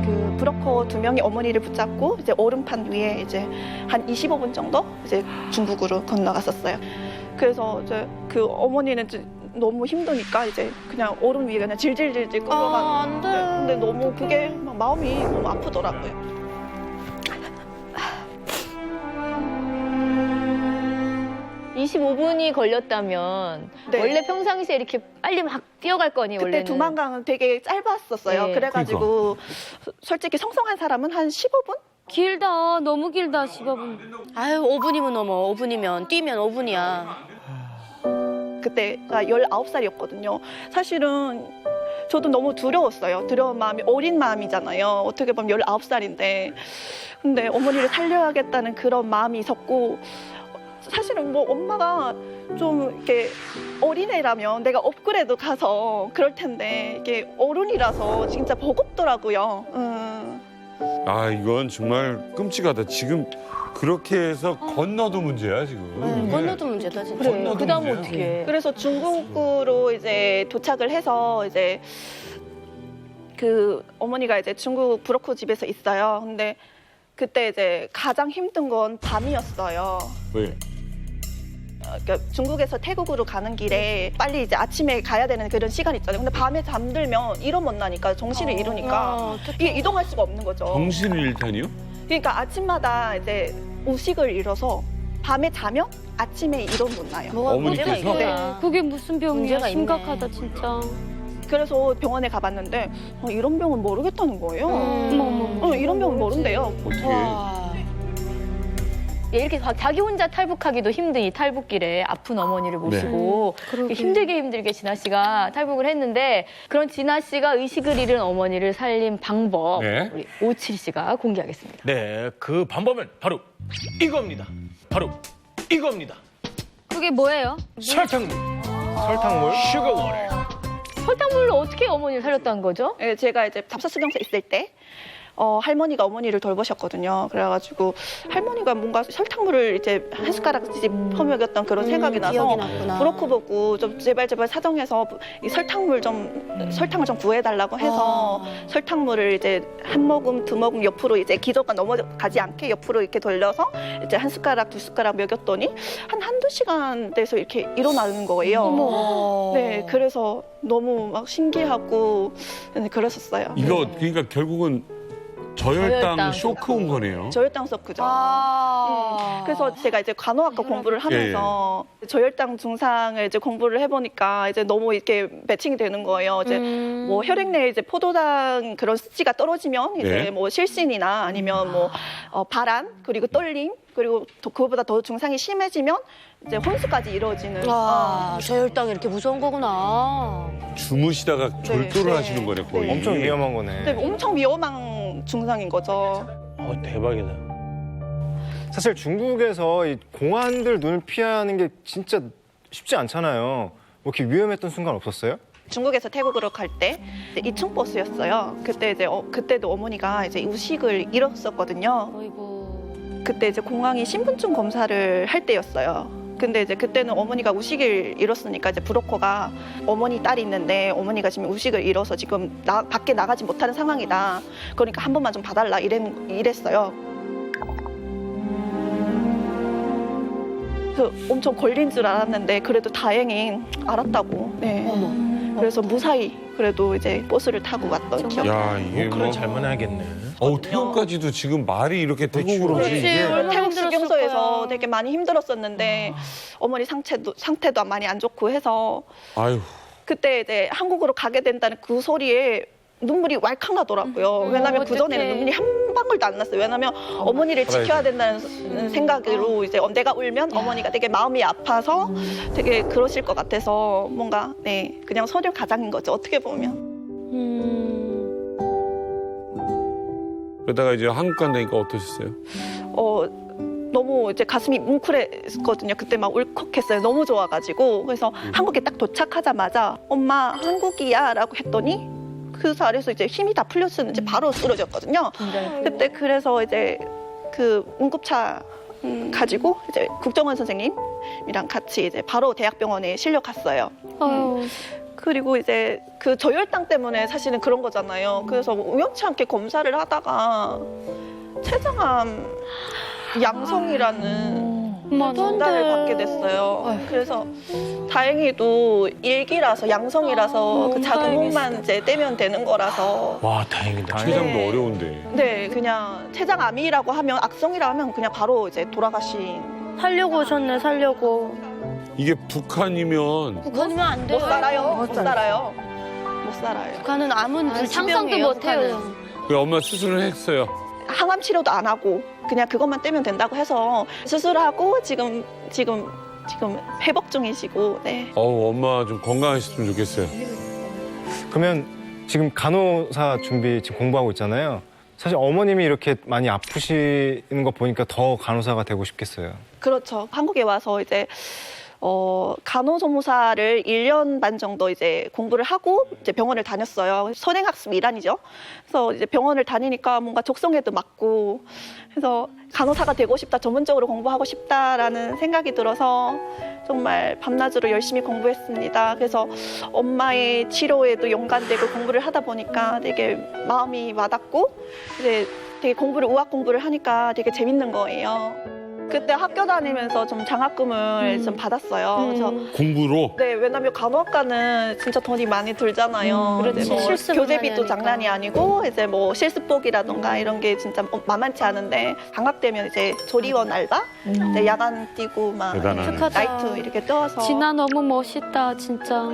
그 브로커 2명이 어머니를 붙잡고 이제 얼음판 위에 이제 한 25분 정도 이제 중국으로 건너갔었어요. 그래서 이제 그 어머니는 너무 힘드니까 이제 그냥 얼음 위에 그냥 질질질질 끌어가는데 근데 너무 그게 막 마음이 너무 아프더라고요. 25분이 걸렸다면 네. 원래 평상시에 이렇게 빨리 막 뛰어갈 거니 그때 원래는. 두만강은 되게 짧았었어요. 네. 그래가지고 솔직히 성성한 사람은 한 15분? 길다. 너무 길다. 15분. 아유 5분이면 넘어. 5분이면 뛰면 5분이야. 그때가 19살이었거든요. 사실은 저도 너무 두려웠어요. 두려운 마음이, 어린 마음이잖아요. 어떻게 보면 19살인데. 근데 어머니를 살려야겠다는 그런 마음이 있었고, 사실은 뭐 엄마가 좀 이렇게 어린애라면 내가 업그레이드 가서 그럴 텐데, 이게 어른이라서 진짜 버겁더라고요. 아, 이건 정말 끔찍하다. 지금 그렇게 해서 건너도 문제야, 지금. 건너도 문제다 진짜. 그래, 건너도 그다음 문제야. 어떻게? 그래서 중국으로 이제 도착을 해서 이제 그 어머니가 이제 중국 브로커 집에서 있어요. 근데 그때 이제 가장 힘든 건 밤이었어요. 왜? 그러니까 중국에서 태국으로 가는 길에 빨리 이제 아침에 가야 되는 그런 시간이 있잖아요. 근데 밤에 잠들면 일어 못 나니까 정신을 잃으니까 이게 이동할 수가 없는 거죠. 정신을 잃다니요? 그러니까 아침마다 이제 의식을 잃어서 밤에 자면 아침에 일어 못 나요. 뭐가 문제가 어머니께서? 있구나. 그게 무슨 병이야? 문제가 있네. 심각하다 진짜. 그래서 병원에 가봤는데 이런 병은 모르겠다는 거예요. 이런 병은 모른대요. 어떻게? 예, 이렇게 자기 혼자 탈북하기도 힘든 이 탈북길에 아픈 어머니를 모시고 힘들게 진아 씨가 탈북을 했는데 그런 진아 씨가 의식을 잃은 어머니를 살린 방법 네. 우리 57 씨가 공개하겠습니다. 네, 그 방법은 바로 이겁니다. 바로 이겁니다. 그게 뭐예요? 설탕물. 설탕물? 슈거워터. 설탕물로 어떻게 어머니를 살렸다는 거죠? 네, 제가 이제 답사수경사 있을 때 할머니가 어머니를 돌보셨거든요. 그래가지고 할머니가 뭔가 설탕물을 이제 한 숟가락씩 퍼먹였던 그런 생각이 나서 기억이 났구나. 브로커 보고 좀 제발 사정해서 이 설탕을 좀 구해달라고 해서 설탕물을 이제 한 모금 두 모금 옆으로 이제 기저가 넘어가지 않게 옆으로 이렇게 돌려서 이제 한 숟가락 두 숟가락 먹였더니 한두 시간 돼서 이렇게 일어나는 거예요. 어머. 네, 그래서 너무 막 신기하고 그랬었어요. 이거 그러니까 결국은 저혈당 저혈당 쇼크 온 거네요. 저혈당 쇼크죠. 그래서 제가 이제 간호학과 공부를 하면서 저혈당 증상을 이제 공부를 해보니까 이제 너무 이렇게 매칭이 되는 거예요. 이제 뭐 혈액 내에 이제 포도당 그런 수치가 떨어지면 이제 네. 뭐 실신이나 아니면 뭐 발한 그리고 떨림 그리고 그거보다 더 증상이 심해지면 이제 혼수까지 이루어지는. 저혈당이 이렇게 무서운 거구나. 주무시다가 졸도를 네. 하시는 거네, 거의. 엄청 위험한 거네. 근데 엄청 위험한 증상인 거죠. 대박이다. 사실 중국에서 이 공안들 눈을 피하는 게 진짜 쉽지 않잖아요. 뭐 이렇게 위험했던 순간 없었어요? 중국에서 태국으로 갈 때 2층 버스였어요. 그때 이제 그때도 어머니가 이제 의식을 잃었었거든요. 그때 이제 공항이 신분증 검사를 할 때였어요. 근데 이제 그때는 어머니가 의식을 잃었으니까 이제 브로커가 어머니 딸이 있는데 어머니가 지금 의식을 잃어서 지금 밖에 나가지 못하는 상황이다. 그러니까 한 번만 좀 봐달라 이랬어요. 그래서 엄청 걸린 줄 알았는데 그래도 다행히 알았다고. 네. 그래서 무사히 그래도 이제 버스를 타고 왔던 기억이. 야, 이게 그런 잘만하겠네. 태국까지도 지금 말이 이렇게 대충 그렇지. 이게 태국 수경소에서 되게 많이 힘들었었는데 어머니 상태도 많이 안 좋고 해서 아유. 그때 이제 한국으로 가게 된다는 그 소리에 눈물이 왈칵 나더라고요. 왜냐하면 그전에는 눈물이 한 방울도 안 났어요. 왜냐하면 어머니를 지켜야 된다는 생각으로 이제 내가 울면 어머니가 되게 마음이 아파서 되게 그러실 것 같아서 뭔가 그냥 서류 가장인 거죠. 어떻게 보면. 그러다가 이제 한국 간다니까 어떠셨어요? 너무 이제 가슴이 뭉클했거든요. 그때 막 울컥했어요. 너무 좋아가지고. 그래서 한국에 딱 도착하자마자 엄마 한국이야 라고 했더니 그 자리에서 이제 힘이 다 풀렸었는지 바로 쓰러졌거든요. 그때 그래서 이제 그 응급차 가지고 이제 국정원 선생님이랑 같이 이제 바로 대학병원에 실려 갔어요. 그리고 이제 그 저혈당 때문에 사실은 그런 거잖아요. 그래서 우연치 않게 검사를 하다가 췌장암 양성이라는 진단을 받게 됐어요. 그래서 다행히도 일기라서 양성이라서 그 작은 몸만 이제 떼면 되는 거라서. 와, 다행이다. 췌장도 어려운데. 네, 그냥 췌장암이라고 하면 악성이라 하면 그냥 바로 이제 돌아가신 살려고 오셨네, 살려고. 이게 북한이면 북한이면 안 돼요. 못 살아요. 못 살아요. 못 살아요. 북한은 암은 상상도 불치병이에요. 못해요. 그 엄마 수술을 했어요. 항암 치료도 안 하고 그냥 그것만 떼면 된다고 해서 수술하고 지금 회복 중이시고. 네. 엄마 좀 건강하셨으면 좋겠어요. 그러면 지금 간호사 준비 지금 공부하고 있잖아요. 사실 어머님이 이렇게 많이 아프시는 거 보니까 더 간호사가 되고 싶겠어요. 그렇죠. 한국에 와서 이제 간호조무사를 1년 반 정도 이제 공부를 하고 이제 병원을 다녔어요. 선행학습 일환이죠. 그래서 이제 병원을 다니니까 뭔가 적성에도 맞고, 그래서 간호사가 되고 싶다, 전문적으로 공부하고 싶다라는 생각이 들어서 정말 밤낮으로 열심히 공부했습니다. 그래서 엄마의 치료에도 연관되고 공부를 하다 보니까 되게 마음이 와닿고, 이제 되게 우학 공부를 하니까 되게 재밌는 거예요. 그때 학교 다니면서 좀 장학금을 좀 받았어요. 그래서 공부로? 네, 왜냐면 간호학과는 진짜 돈이 많이 들잖아요. 그렇지. 뭐 실습을 교재비도 많이 장난이 아니고 이제 뭐 실습복이라던가 이런 게 진짜 만만치 않은데, 방학 되면 이제 조리원 알바, 이제 야간 뛰고 막 대단하네. 나이트 이렇게 떠서. 진아 너무 멋있다, 진짜.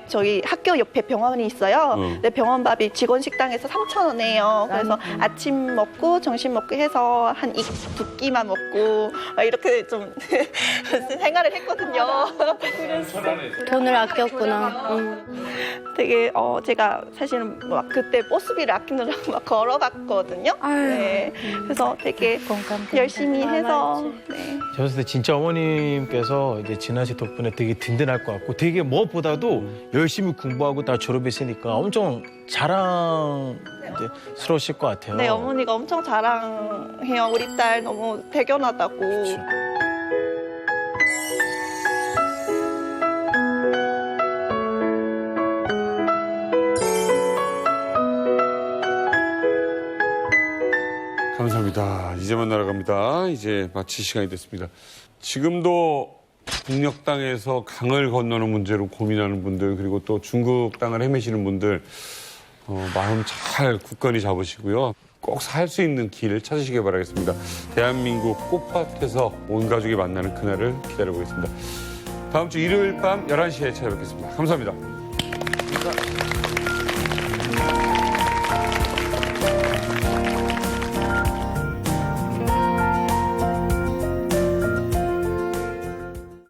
저희 학교 옆에 병원이 있어요. 근데 병원 밥이 직원 식당에서 3,000원이에요. 그래서 아침 먹고 점심 먹고 해서 한 두 끼만 먹고 막 이렇게 좀 생활을 했거든요. 돈을 아꼈구나. 되게 제가 사실은 막 그때 버스비를 아끼느라고 막 걸어갔거든요. 네. 그래서 되게 열심히 해서. 네. 제가 봤을 때 진짜 어머님께서 이제 진아 씨 덕분에 되게 든든할 것 같고, 되게 무엇보다도 열심히 공부하고 다 졸업했으니까 엄청 자랑스러우실 것 같아요. 네, 어머니가 엄청 자랑해요. 우리 딸 너무 대견하다고. 감사합니다. 이제만 날아갑니다. 이제 마칠 시간이 됐습니다. 지금도 북녘 땅에서 강을 건너는 문제로 고민하는 분들, 그리고 또 중국 땅을 헤매시는 분들, 마음 잘 굳건히 잡으시고요. 꼭 살 수 있는 길을 찾으시길 바라겠습니다. 대한민국 꽃밭에서 온 가족이 만나는 그날을 기다려보겠습니다. 다음 주 일요일 밤 11시에 찾아뵙겠습니다. 감사합니다.